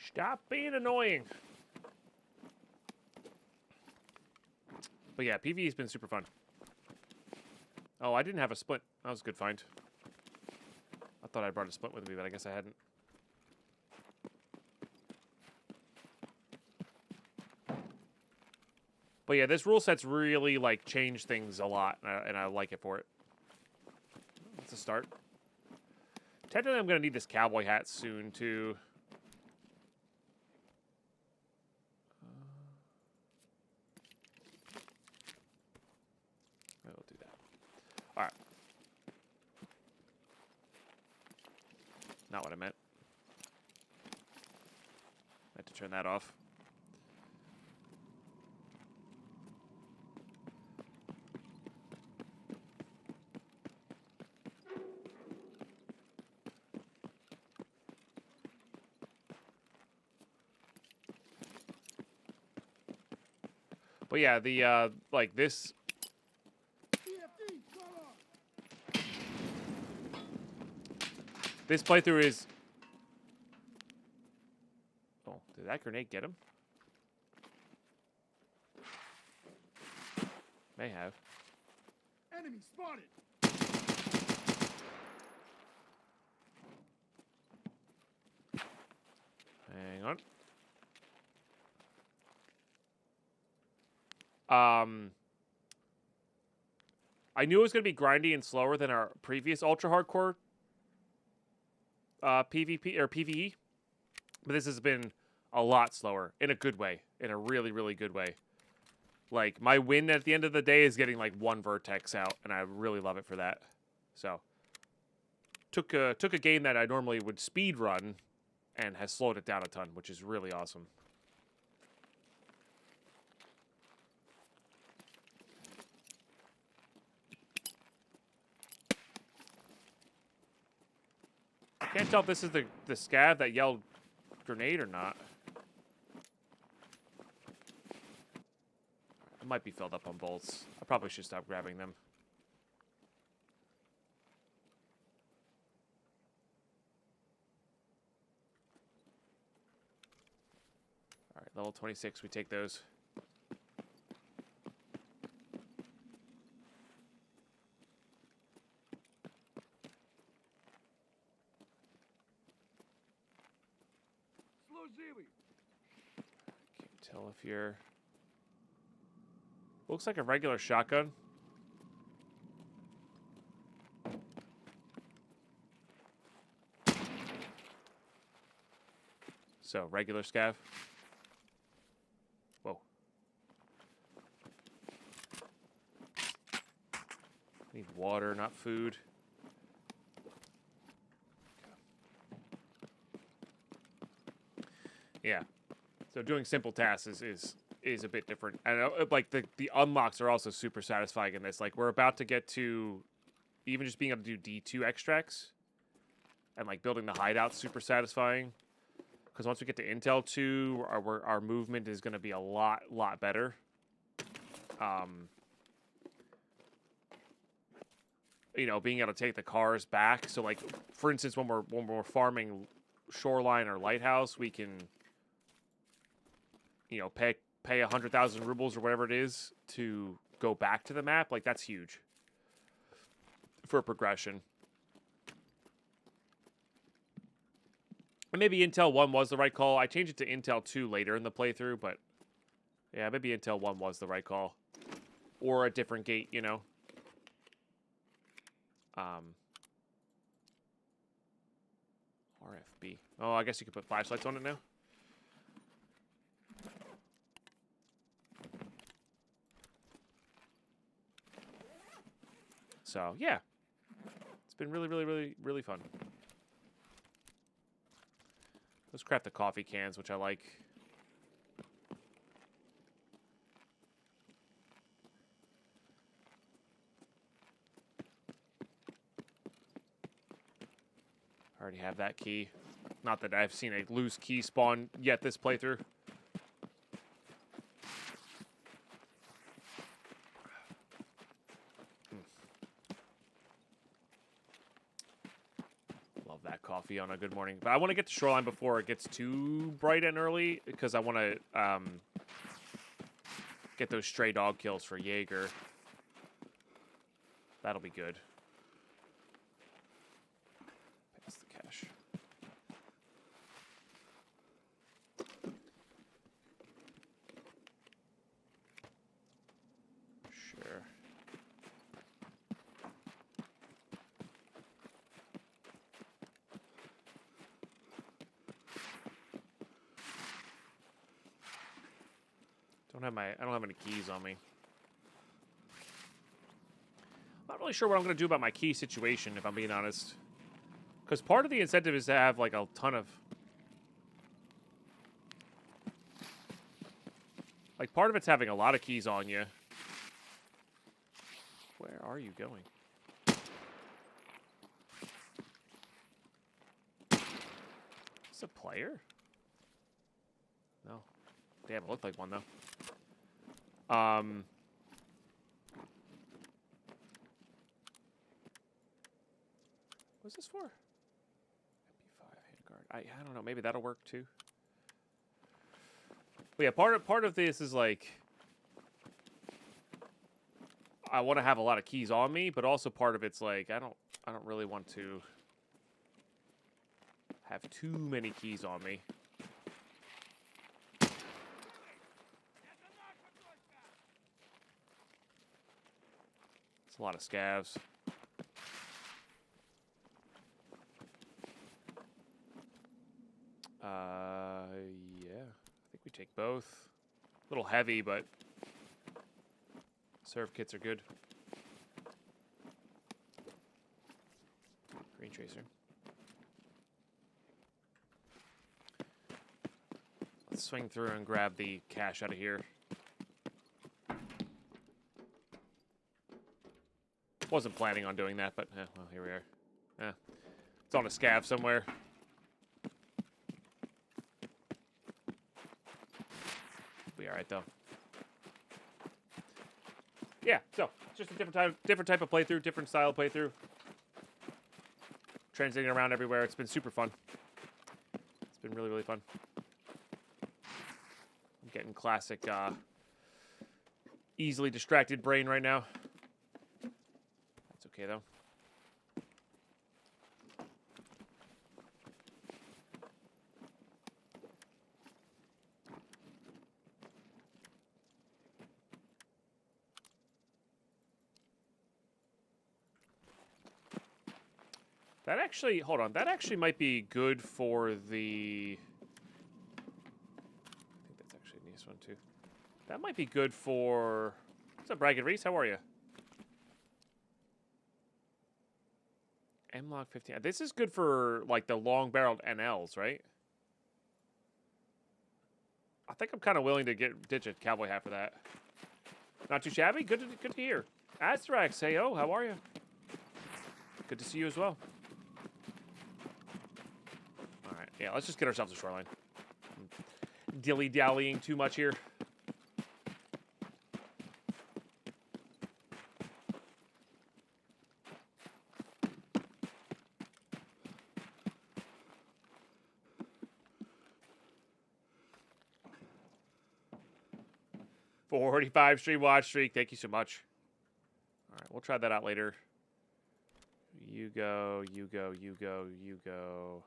Stop being annoying. But yeah, PvE's been super fun. Oh, I didn't have a splint. That was a good find. I thought I brought a splint with me, but I guess I hadn't. But yeah, this rule set's really, like, changed things a lot, and I like it for it. That's a start. Technically, I'm going to need this cowboy hat soon, too. I will do that. All right. Not what I meant. I had to turn that off. But yeah, the, like, this... This playthrough is... Oh, did that grenade get him? May have. Enemy spotted. Hang on. I knew it was going to be grindy and slower than our previous ultra hardcore PvP or PvE, but this has been a lot slower in a good way, in a really, really good way. Like, my win at the end of the day is getting like one vertex out, and I really love it for that. So, took a game that I normally would speed run, and has slowed it down a ton, which is really awesome. Can't tell if this is the scav that yelled grenade or not. I might be filled up on bolts. I probably should stop grabbing them. All right, level 26, we take those. Can't tell if you're... Looks like a regular shotgun. So, regular scav. Whoa. Need water, not food. Yeah. So doing simple tasks is a bit different. And like the unlocks are also super satisfying in this. Like, we're about to get to even just being able to do D2 extracts and like building the hideout super satisfying. Because once we get to Intel 2, our movement is going to be a lot better. You know, being able to take the cars back. So like, for instance, when we're farming shoreline or lighthouse, we can, you know, pay 100,000 rubles or whatever it is to go back to the map. Like, that's huge for progression. And maybe Intel 1 was the right call. I changed it to Intel 2 later in the playthrough, but yeah, maybe Intel 1 was the right call. Or a different gate, you know. RFB. Oh, I guess you could put flashlights on it now. So, yeah. It's been really, really, really, really fun. Let's craft the coffee cans, which I like. I already have that key. Not that I've seen a loose key spawn yet this playthrough. Love that coffee on a good morning. But I want to get to Shoreline before it gets too bright and early because I want to get those stray dog kills for Jaeger. That'll be good. Pass the cash. Sure. I don't have any keys on me. I'm not really sure what I'm going to do about my key situation, if I'm being honest. Because part of the incentive is to have, like, a ton of... Like, part of it's having a lot of keys on you. Where are you going? Is this a player? No. Damn, it looked like one, though. What's this for? MP5 handguard. I don't know. Maybe that'll work too. But yeah, part of this is like I want to have a lot of keys on me, but also part of it's like I don't really want to have too many keys on me. It's a lot of scavs. Yeah. I think we take both. A little heavy, but serve kits are good. Green tracer. Let's swing through and grab the cash out of here. Wasn't planning on doing that, but well, here we are. It's on a scav somewhere. Be all right though. Yeah, so just a different type of playthrough, different style of playthrough. Transiting around everywhere. It's been super fun. It's been really, really fun. I'm getting classic, easily distracted brain right now. That's okay though. That actually, hold on, that actually might be good for the... I think that's actually a nice one too. That might be good for... What's up, Ragged Reese? How are you? M-Log 15. This is good for, like, the long-barreled NLs, right? I think I'm kind of willing to ditch a cowboy hat for that. Not too shabby. Good to hear. Azrax, hey, oh, how are you? Good to see you as well. All right, yeah, let's just get ourselves a shoreline. Dilly-dallying too much here. $45 stream watch streak. Thank you so much. All right, we'll try that out later. You go, you go, you go, you go.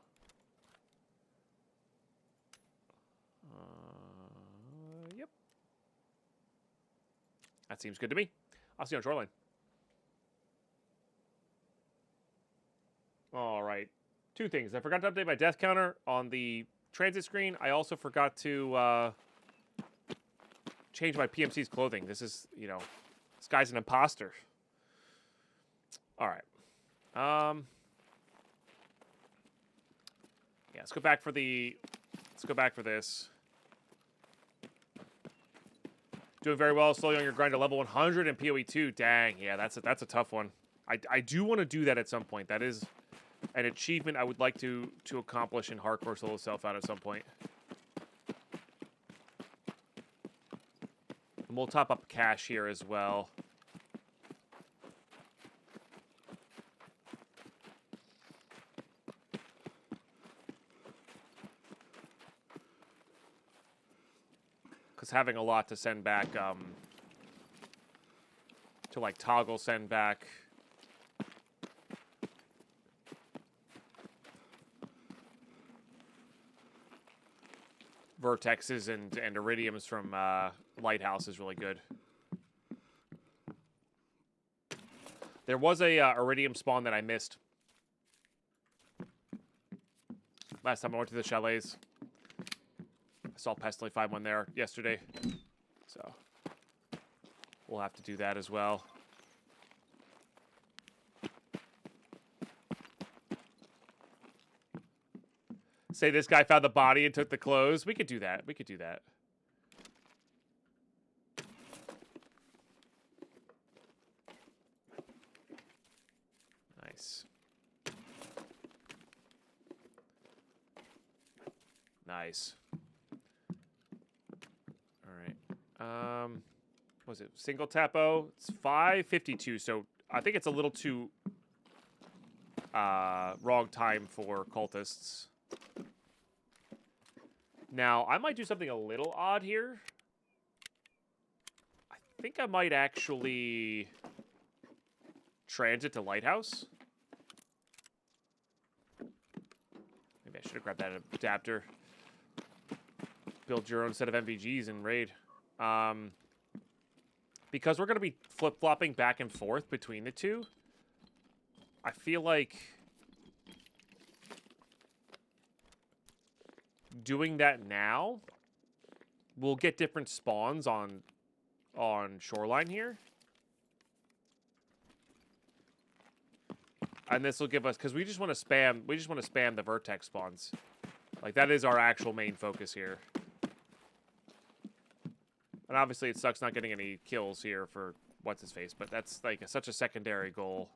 Yep. That seems good to me. I'll see you on shoreline. right. Two things. I forgot to update my death counter on the transit screen. I also forgot to change my PMC's clothing. This is, you know, this guy's an imposter. All right. Yeah, let's go back for the... Let's go back for this. Doing very well, slowly on your grind to level 100 in PoE 2. Dang, yeah, that's a tough one. I do want to do that at some point. That is an achievement I would like to accomplish in hardcore solo self-out at some point. And we'll top up cash here as well. Because having a lot to send back, to like toggle send back. Vertexes and iridiums from Lighthouse is really good. There was a iridium spawn that I missed last time I went to the chalets. I saw Pestilently find one there yesterday, so we'll have to do that as well. Say this guy found the body and took the clothes. We could do that. We could do that. Nice. Nice. All right. What was it? Single tapo. It's 5:52. So I think it's a little too wrong time for cultists. Now, I might do something a little odd here. I think I might actually transit to Lighthouse. Maybe I should have grabbed that adapter. Build your own set of MVGs in Raid. Because we're going to be flip-flopping back and forth between the two, I feel like doing that now, we'll get different spawns on Shoreline here. And this will give us, because we just want to spam the vertex spawns. Like, that is our actual main focus here. And obviously it sucks not getting any kills here for what's-his-face, but that's like such a secondary goal.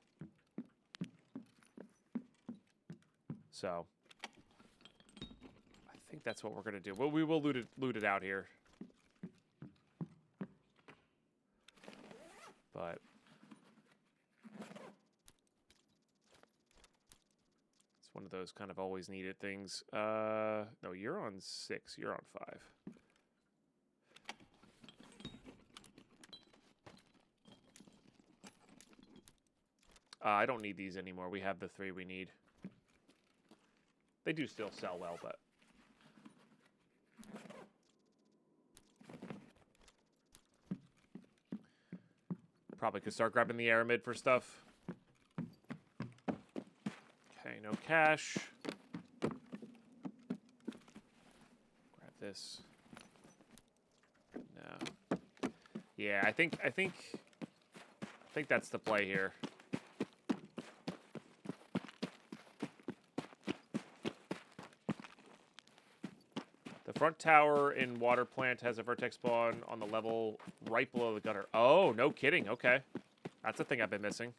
So I think that's what we're gonna do. Well, we will loot it out here. But it's one of those kind of always needed things. No, you're on 6, you're on 5. I don't need these anymore. We have the 3 we need. They do still sell well, but... Probably could start grabbing the Aramid for stuff. Okay, no cash. Grab this. No. Yeah, I think that's the play here. Front tower in water plant has a vertex spawn on the level right below the gutter. Oh, no kidding. Okay. That's a thing I've been missing.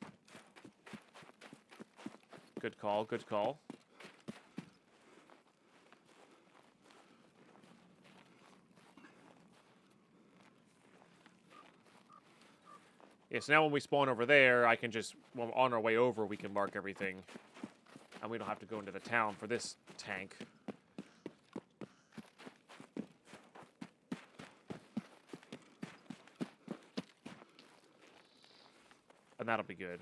Good call. Good call. Yeah, so now when we spawn over there, I can just, when on our way over, we can mark everything. And we don't have to go into the town for this tank. And that'll be good.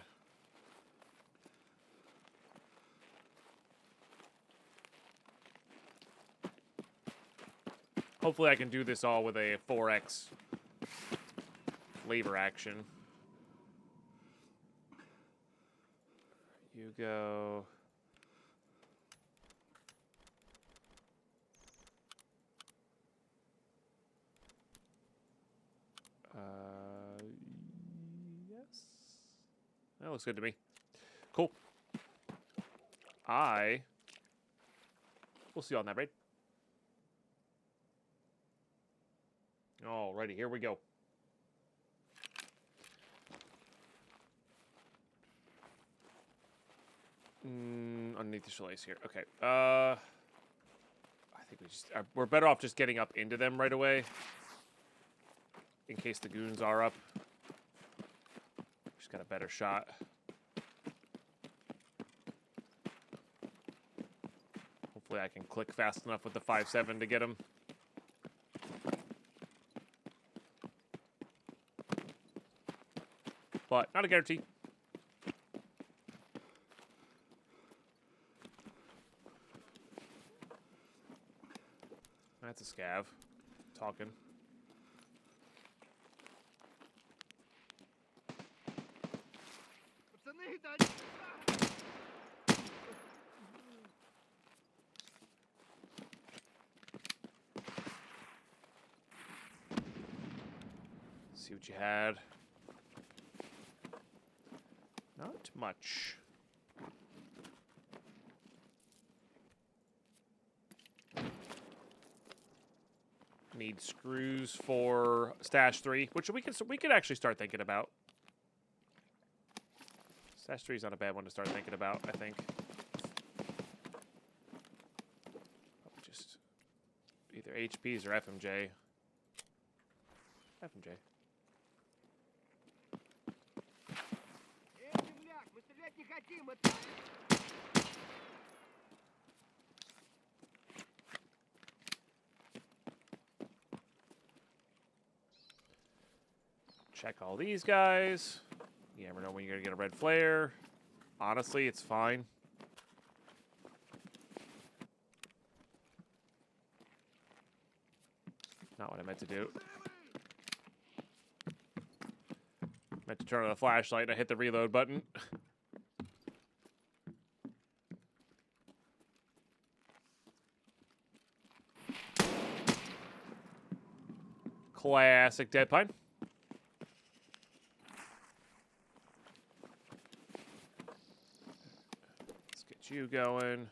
Hopefully I can do this all with a 4x lever action. You go looks good to me. Cool. We'll see you on that raid. Alrighty, here we go. Underneath the chalets here. Okay. I think we're better off just getting up into them right away. In case the goons are up. Just got a better shot. Hopefully I can click fast enough with the 5.7 to get him. But not a guarantee. That's a scav. Talking. See what you had. Not much. Need screws for stash 3, which we could actually start thinking about. Stash 3 is not a bad one to start thinking about, I think. Just either HPs or FMJ. FMJ. Check all these guys. You never know when you're going to get a red flare. Honestly, it's fine. Not what I meant to do. Meant to turn on the flashlight and I hit the reload button. Classic Deadpine. Let's get you going.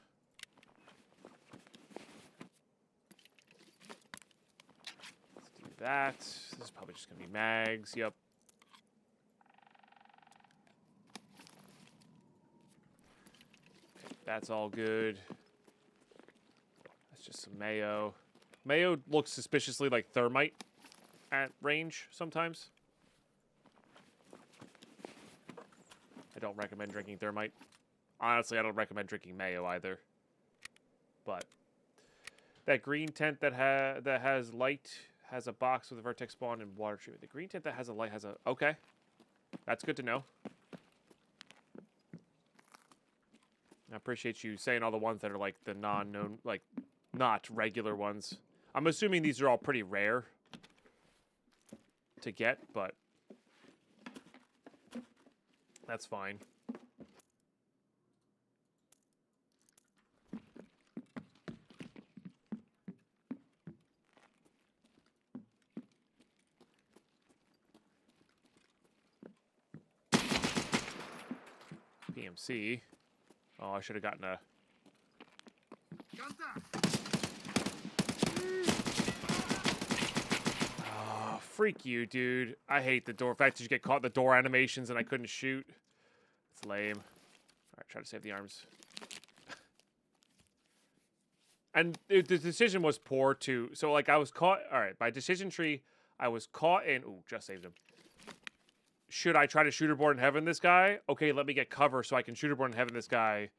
Let's do that. This is probably just going to be mags. Yep. Okay, that's all good. That's just some mayo. Mayo looks suspiciously like thermite at range sometimes. I don't recommend drinking thermite. Honestly, I don't recommend drinking mayo either. But that green tent that has light has a box with a vertex spawn and water treatment. The green tent that has a light has a... Okay. That's good to know. I appreciate you saying all the ones that are like the non-known, like not regular ones. I'm assuming these are all pretty rare to get, but that's fine. PMC. Oh, I should have gotten a... Oh, freak you, dude. I hate the door. In fact, you get caught in the door animations and I couldn't shoot. It's lame. Alright, try to save the arms. And the decision was poor, too. So, like, I was caught... Alright, by decision tree, I was caught in... Ooh, just saved him. Should I try to shooterboard in heaven this guy? Okay, let me get cover so I can shooterboard in heaven this guy.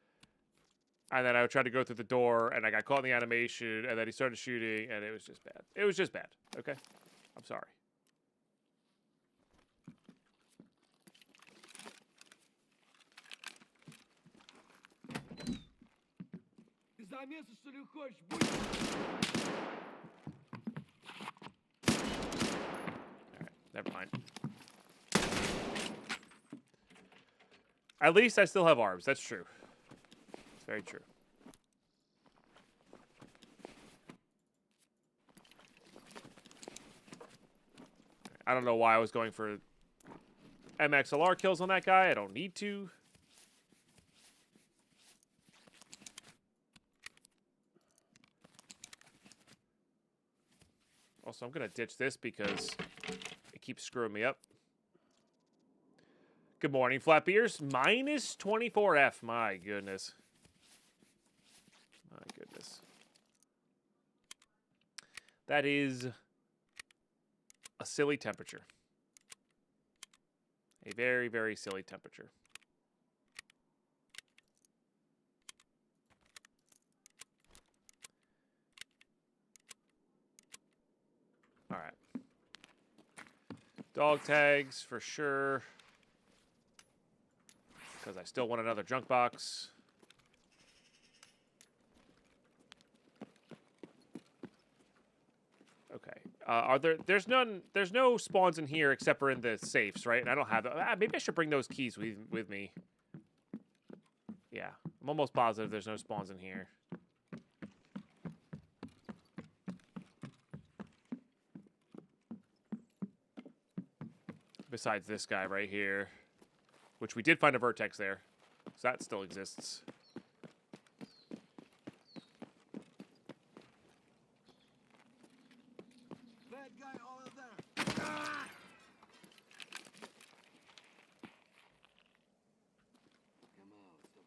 And then I would try to go through the door, and I got caught in the animation, and then he started shooting, and it was just bad. It was just bad, okay? I'm sorry. Alright, never mind. At least I still have arms. That's true. It's very true. I don't know why I was going for MXLR kills on that guy. I don't need to. Also, I'm going to ditch this because it keeps screwing me up. Good morning, flat beers. Minus 24F. My goodness. My goodness. That is a silly temperature. A very, very silly temperature. All right. Dog tags for sure. Because I still want another junk box. Okay. There's no spawns in here except for in the safes, right? And I don't have maybe I should bring those keys with me. Yeah. I'm almost positive there's no spawns in here. Besides this guy right here. Which we did find a vertex there. So that still exists. Bad guy over there. Ah! Come on, stop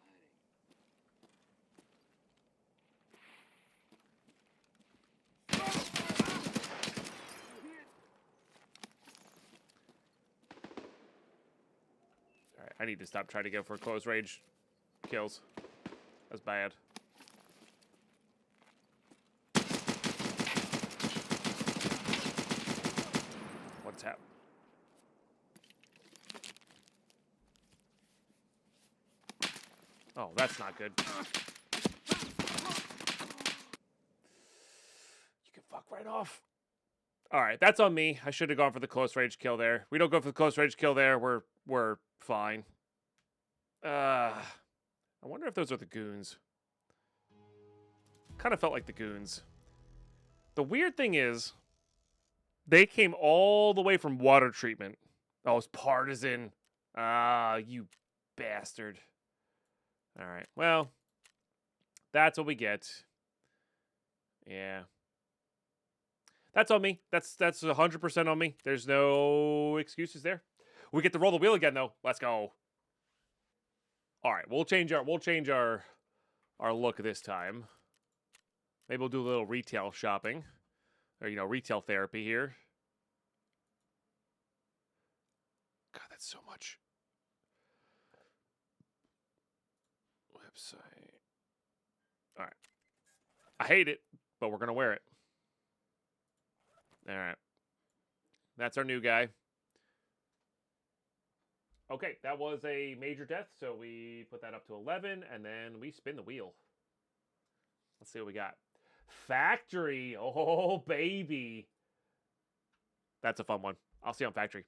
hiding. Alright, I need to stop trying to go for close range kills. That's bad. What's happening? Oh, that's not good. You can fuck right off. Alright, that's on me. I should have gone for the close range kill there. We don't go for the close range kill there, we're fine. I wonder if those are the goons. Kind of felt like the goons. The weird thing is, they came all the way from water treatment. Oh, it's partisan. Ah, you bastard. Alright, well, that's what we get. Yeah. That's on me. That's 100% on me. There's no excuses there. We get to roll the wheel again, though. Let's go. All right, we'll change our look this time. Maybe we'll do a little retail shopping, or retail therapy here. God, that's so much. Website. All right. I hate it, but we're gonna wear it. All right. That's our new guy. Okay, that was a major death, so we put that up to 11, and then we spin the wheel. Let's see what we got. Factory. Oh, baby. That's a fun one. I'll see you on Factory.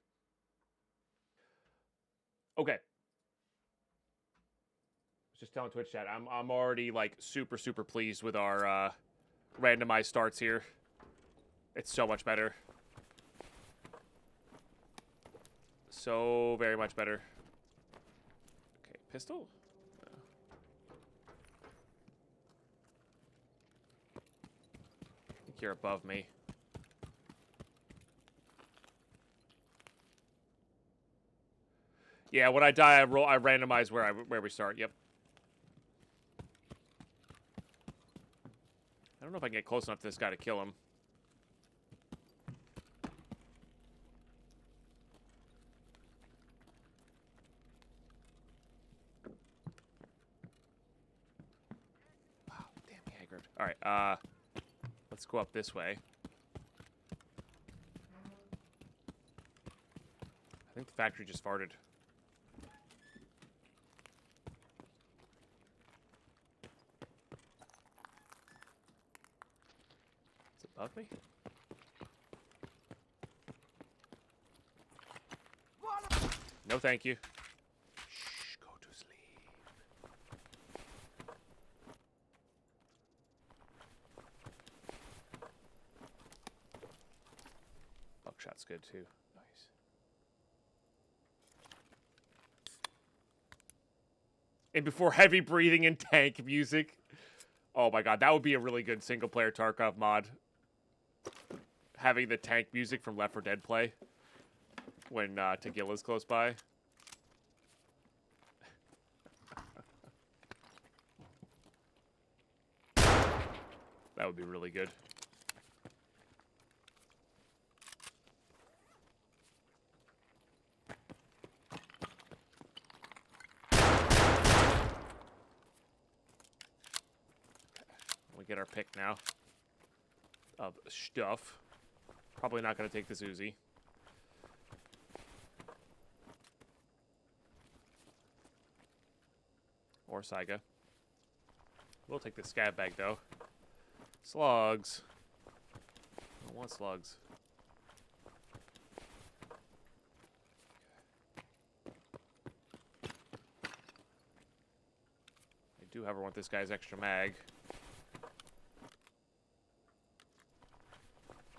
Okay. I was just telling Twitch chat, I'm already like super pleased with our randomized starts here. It's so much better. So very much better. Okay, pistol? No. I think you're above me. Yeah, when I die, I randomize where we start. Yep. I don't know if I can get close enough to this guy to kill him. All right, let's go up this way. I think the factory just farted. Is it above me? No, thank you. Shh, go to sleep. Buckshot's good too. Nice. And before heavy breathing and tank music. Oh my god, that would be a really good single-player Tarkov mod. Having the tank music from Left 4 Dead play when Tegila's close by. That would be really good. We get our pick now of stuff. Probably not going to take this Uzi. Or Saiga. We'll take the scav bag though. Slugs. I don't want slugs. I do, however, want this guy's extra mag.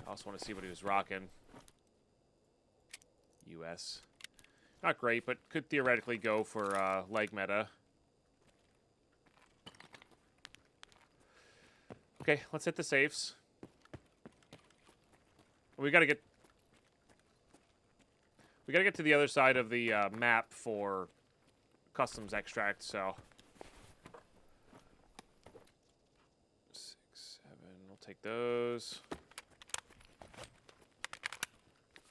I also want to see what he was rocking. US. Not great, but could theoretically go for leg meta. Okay, let's hit the safes. We gotta get to the other side of the map for customs extract, so 6, 7, we'll take those.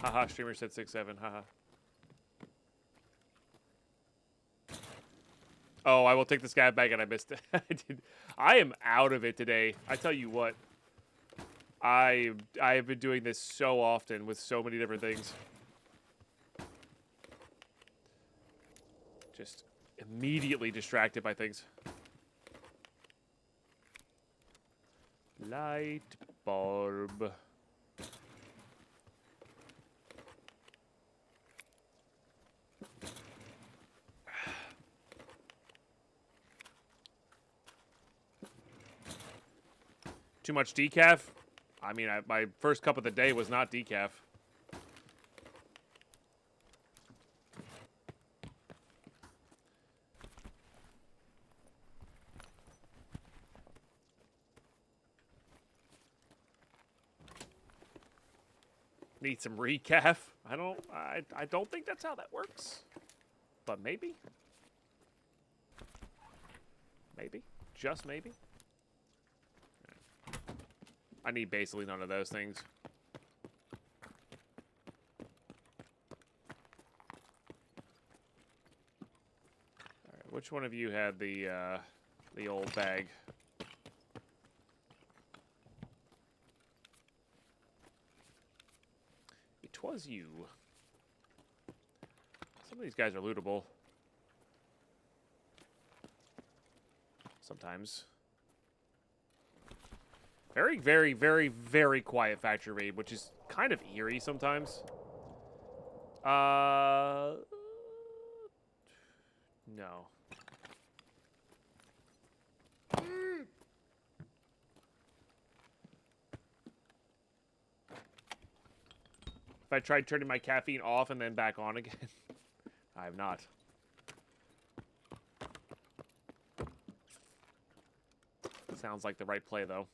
Haha, streamer said 6, 7, haha. Oh, I will take the scav bag and I missed it. I am out of it today. I tell you what. I have been doing this so often with so many different things. Just immediately distracted by things. Light bulb. Too much decaf? I mean, my first cup of the day was not decaf. Need some recaf? I don't think that's how that works. But maybe. Maybe. Just maybe. I need basically none of those things. Alright, which one of you had the old bag? It was you. Some of these guys are lootable. Sometimes. Very, very, very, very quiet factory raid, which is kind of eerie sometimes. No. If I tried turning my caffeine off and then back on again, I have not. Sounds like the right play, though.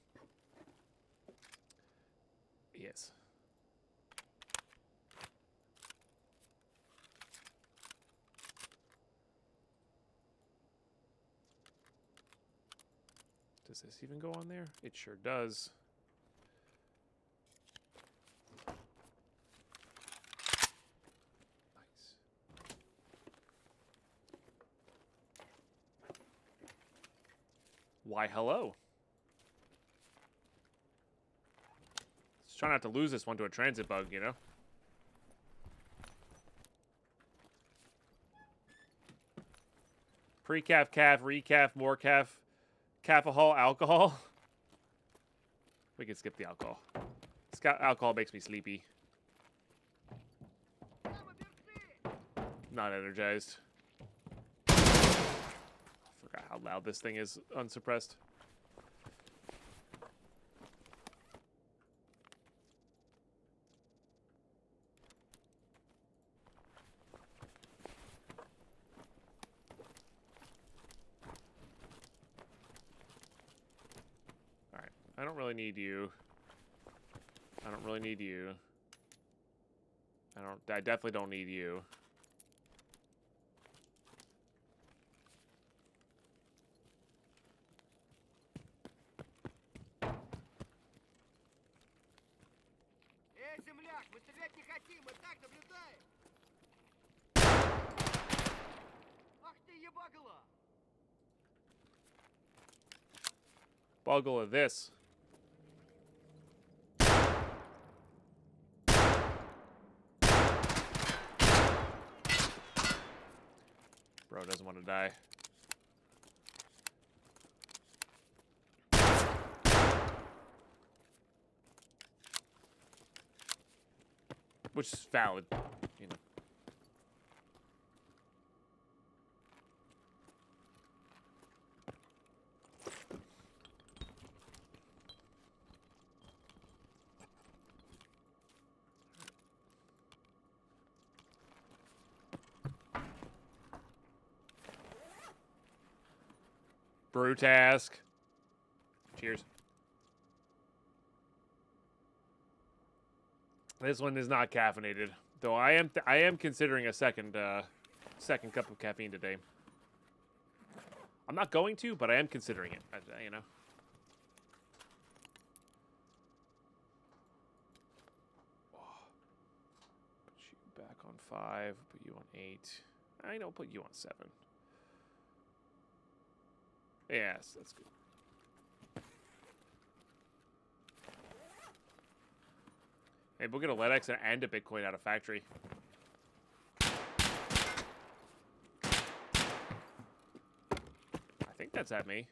Yes. Does this even go on there? It sure does. Nice. Why, hello. Just try not to lose this one to a transit bug, you know? Pre-calf, calf, recalf, more calf, calfahol, alcohol. We can skip the alcohol. Alcohol makes me sleepy. Not energized. Forgot how loud this thing is unsuppressed. I don't really need you. I don't really need you. I definitely don't need you. Эй, земляк, мы стрелять не хотим, мы так наблюдаем. Ах ты ебагала! Buggle of this. Bro doesn't want to die. Which is valid, you know. Brutask. Cheers. This one is not caffeinated, though I am considering a second cup of caffeine today. I'm not going to, but I am considering it. You know. Put you back on 5. Put you on 8. I know. Put you on 7. Yes, that's good. Hey, we'll get a LEDX and a Bitcoin out of factory. I think that's at me.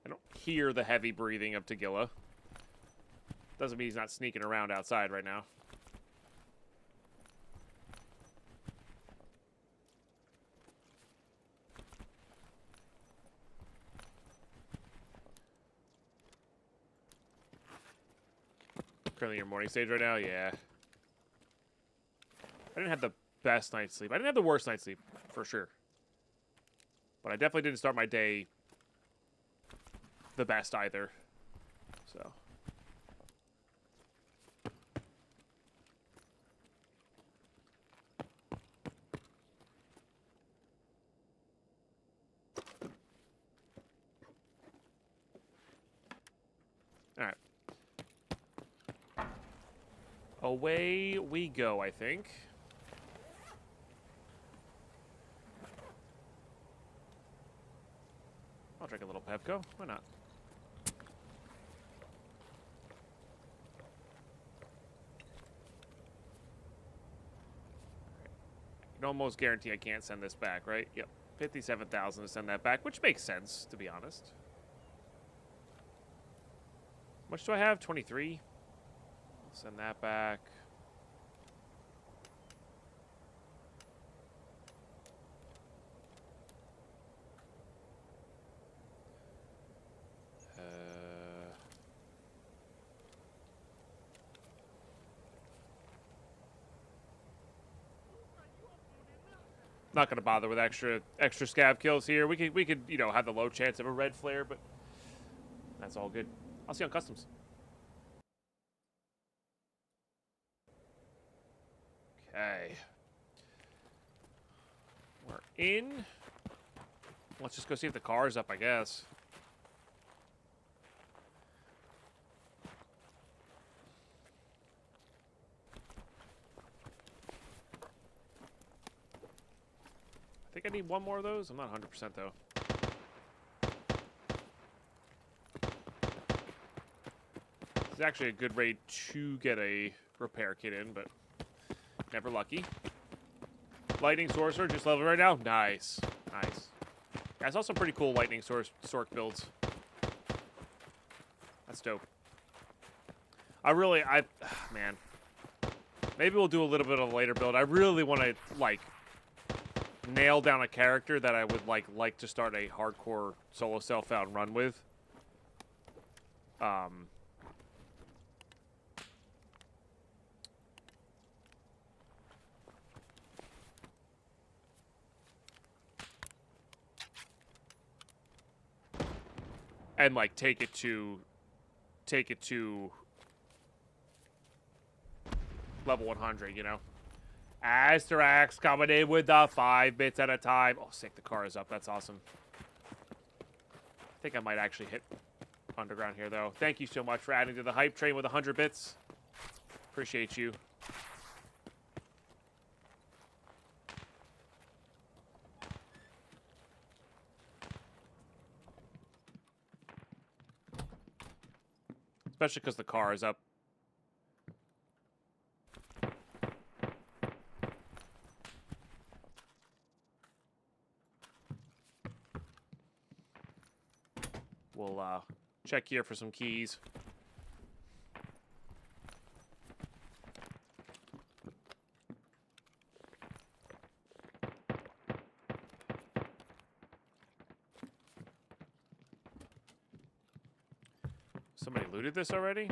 I don't hear the heavy breathing of Tagilla. Doesn't mean he's not sneaking around outside right now. Currently your morning stage right now? Yeah. I didn't have the best night's sleep. I didn't have the worst night's sleep, for sure. But I definitely didn't start my day the best either. So. Alright. Away we go, I think. I'll drink a little Pepco. Why not? I can almost guarantee I can't send this back, right? Yep. 57,000 to send that back, which makes sense, to be honest. How much do I have? 23? I'll send that back. Not gonna bother with extra scab kills here. We could you know have the low chance of a red flare, but that's all good. I'll see you on customs. Okay. We're in. Let's just go see if the car's up, I guess. I think I need one more of those. I'm not 100% though. This is actually a good rate to get a repair kit in, but never lucky. Lightning Sorcerer just leveled right now. Nice. Nice. Yeah, I saw some pretty cool Lightning Sorc builds. That's dope. Man. Maybe we'll do a little bit of a later build. I really want to, like, nail down a character that I would like to start a hardcore solo self-found run with. and like take it to level 100, you know. Asterax coming in with the 5 bits at a time. Oh, sick, the car is up. That's awesome. I think I might actually hit underground here, though. Thank you so much for adding to the hype train with 100 bits. Appreciate you. Especially because the car is up. We'll check here for some keys. Somebody looted this already?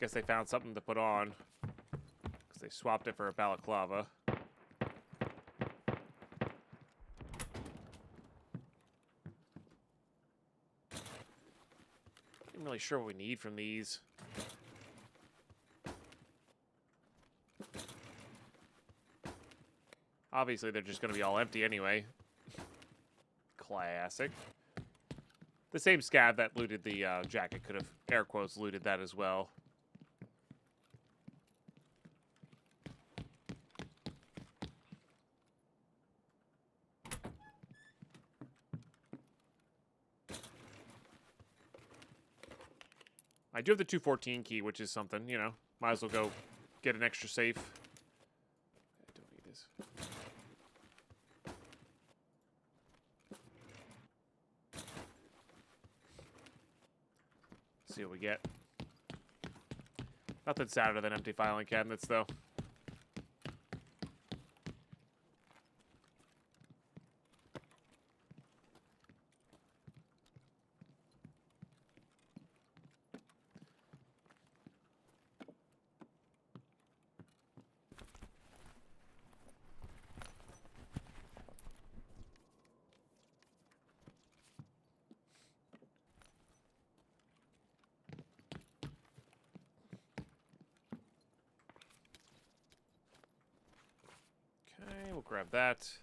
Guess they found something to put on. Because they swapped it for a balaclava. I'm not really sure what we need from these. Obviously, they're just going to be all empty anyway. Classic. The same scab that looted the jacket could have, air quotes, looted that as well. I do have the 214 key, which is something, you know. Might as well go get an extra safe. I don't need this. See what we get. Nothing sadder than empty filing cabinets, though. Okay, we'll grab that.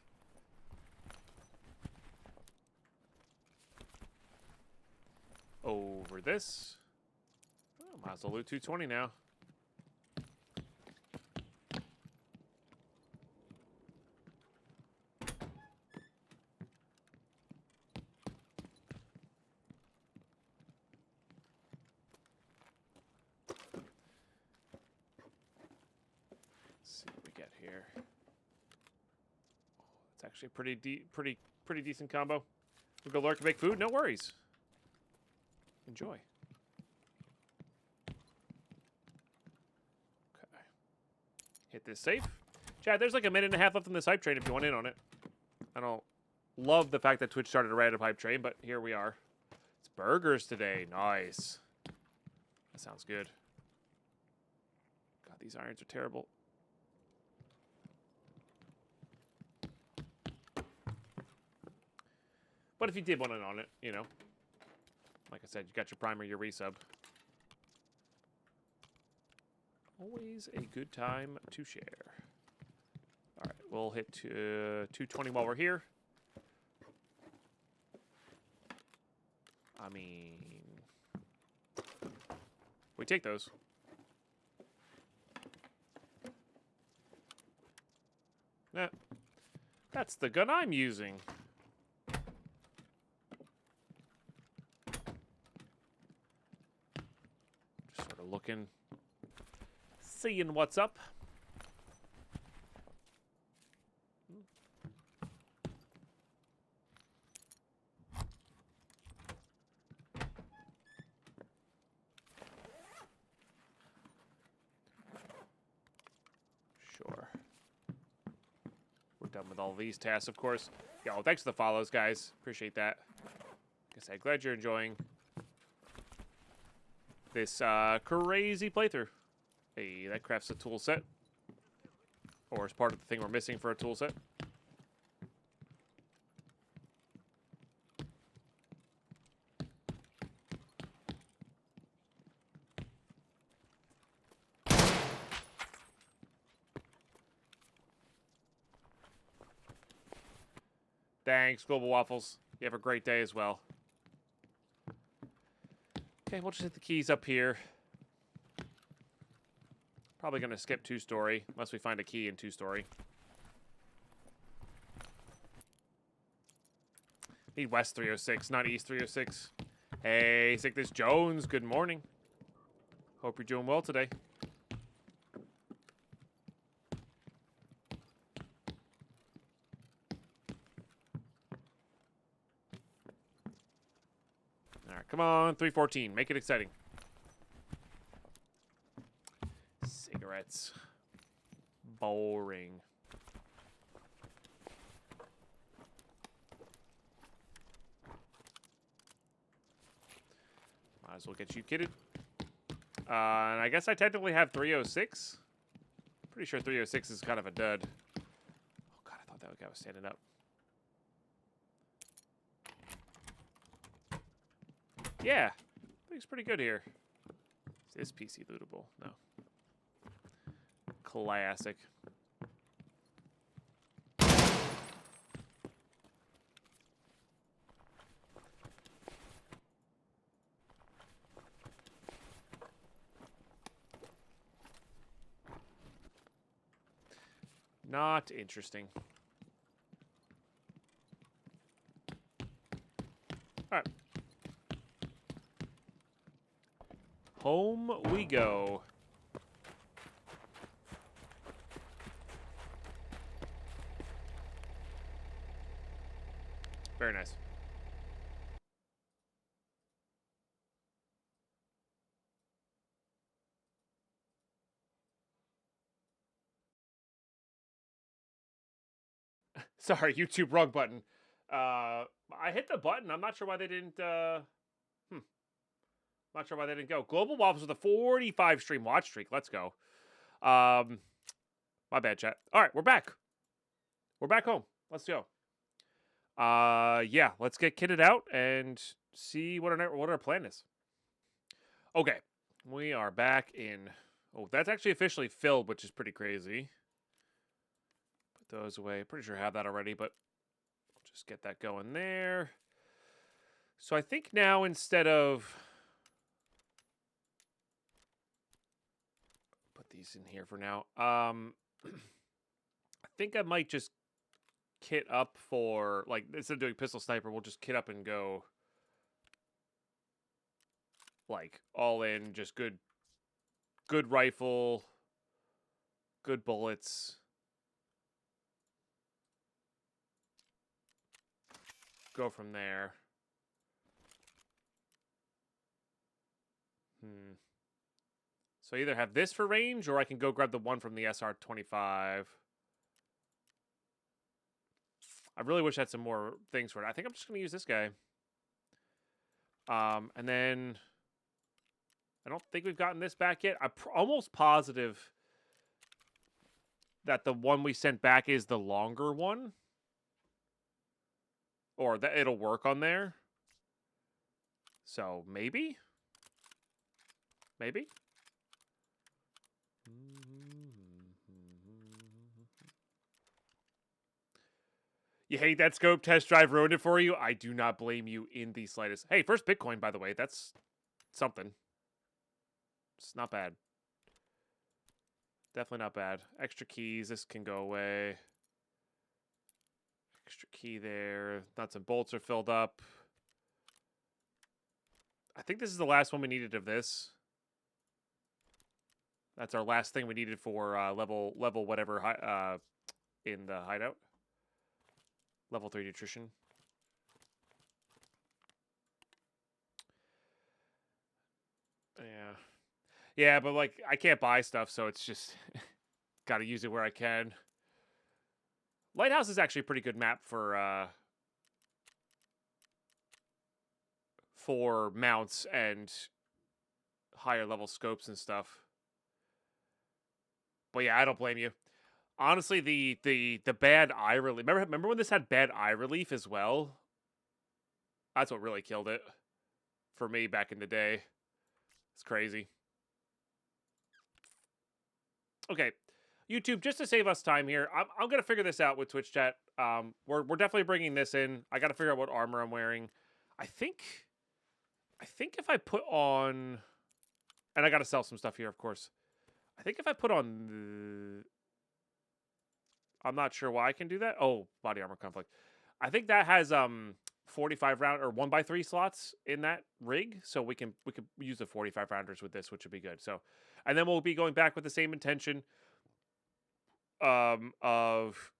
Over this. Oh, might as well loot 220 now. Let's see what we get here. It's actually a pretty decent combo. We'll go lurk and make food. No worries. Enjoy. Okay. Hit this safe. Chad, there's like a minute and a half left on this hype train if you want in on it. I don't love the fact that Twitch started a random hype train, but here we are. It's burgers today. Nice. That sounds good. God, these irons are terrible. But if you did want in on it, you know. Like I said, you got your primer, your resub. Always a good time to share. All right, we'll hit 220 while we're here. I mean, we take those. Nah, that's the gun I'm using. Looking, seeing what's up. Sure. We're done with all these tasks, of course. Yo, thanks for the follows, guys. Appreciate that. Like I said, glad you're enjoying this crazy playthrough. Hey, that crafts a tool set. Or is part of the thing we're missing for a tool set. Thanks, Global Waffles. You have a great day as well. Okay, we'll just hit the keys up here. Probably going to skip 2-story, unless we find a key in 2-story. Need West 306, not East 306. Hey, Sickness Jones, good morning. Hope you're doing well today. All right, come on, 314. Make it exciting. Cigarettes. Boring. Might as well get you kitted. And I guess I technically have 306. Pretty sure 306 is kind of a dud. Oh, God, I thought that guy was standing up. Yeah, looks pretty good here. Is this PC lootable? No. Classic. Not interesting. All right. Home we go. Very nice. Sorry, YouTube, wrong button. I hit the button. I'm not sure why they didn't. Not sure why they didn't go. Global Waffles with a 45 stream watch streak. Let's go. My bad, chat. All right, we're back. We're back home. Let's go. Yeah, let's get kitted out and see what our plan is. Okay, we are back in. Oh, that's actually officially filled, which is pretty crazy. Put those away. Pretty sure I have that already, but we'll just get that going there. So I think now instead of put these in here for now. I think I might just kit up for, like, instead of doing pistol sniper, we'll just kit up and go like all in, just good rifle, good bullets. Go from there. So I either have this for range, or I can go grab the one from the SR-25. I really wish I had some more things for it. I think I'm just going to use this guy. And then I don't think we've gotten this back yet. I'm almost positive that the one we sent back is the longer one. Or that it'll work on there. So maybe? Maybe? You hate that scope test drive ruined it for you? I do not blame you in the slightest. Hey, first Bitcoin, by the way. That's something. It's not bad. Definitely not bad. Extra keys. This can go away. Extra key there. Nuts and bolts are filled up. I think this is the last one we needed of this. That's our last thing we needed for level whatever in the hideout. Level 3 nutrition. Yeah. Yeah, but like I can't buy stuff, so it's just got to use it where I can. Lighthouse is actually a pretty good map for mounts and higher level scopes and stuff. But yeah, I don't blame you. Honestly, the bad eye relief. Remember when this had bad eye relief as well? That's what really killed it for me back in the day. It's crazy. Okay. YouTube, just to save us time here, I'm gonna figure this out with Twitch chat. We're definitely bringing this in. I got to figure out what armor I'm wearing. I think if I put on, and I got to sell some stuff here, of course. I think if I put on, I'm not sure why I can do that. Oh, body armor conflict. I think that has 45 round or 1x3 slots in that rig, so we could use the 45 rounders with this, which would be good. So, and then we'll be going back with the same intention of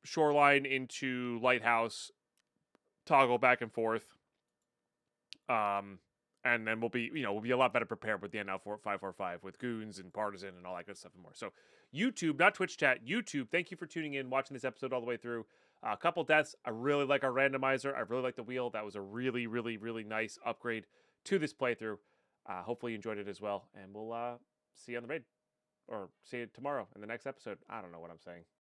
shoreline into lighthouse, toggle back and forth. And then we'll be a lot better prepared with the NL 545 with goons and partisan and all that good stuff and more. So YouTube, not Twitch chat, YouTube, thank you for tuning in, watching this episode all the way through. A couple deaths. I really like our randomizer. I really like the wheel. That was a really, really, really nice upgrade to this playthrough. Hopefully you enjoyed it as well. And we'll see you on the raid. Or see you tomorrow in the next episode. I don't know what I'm saying.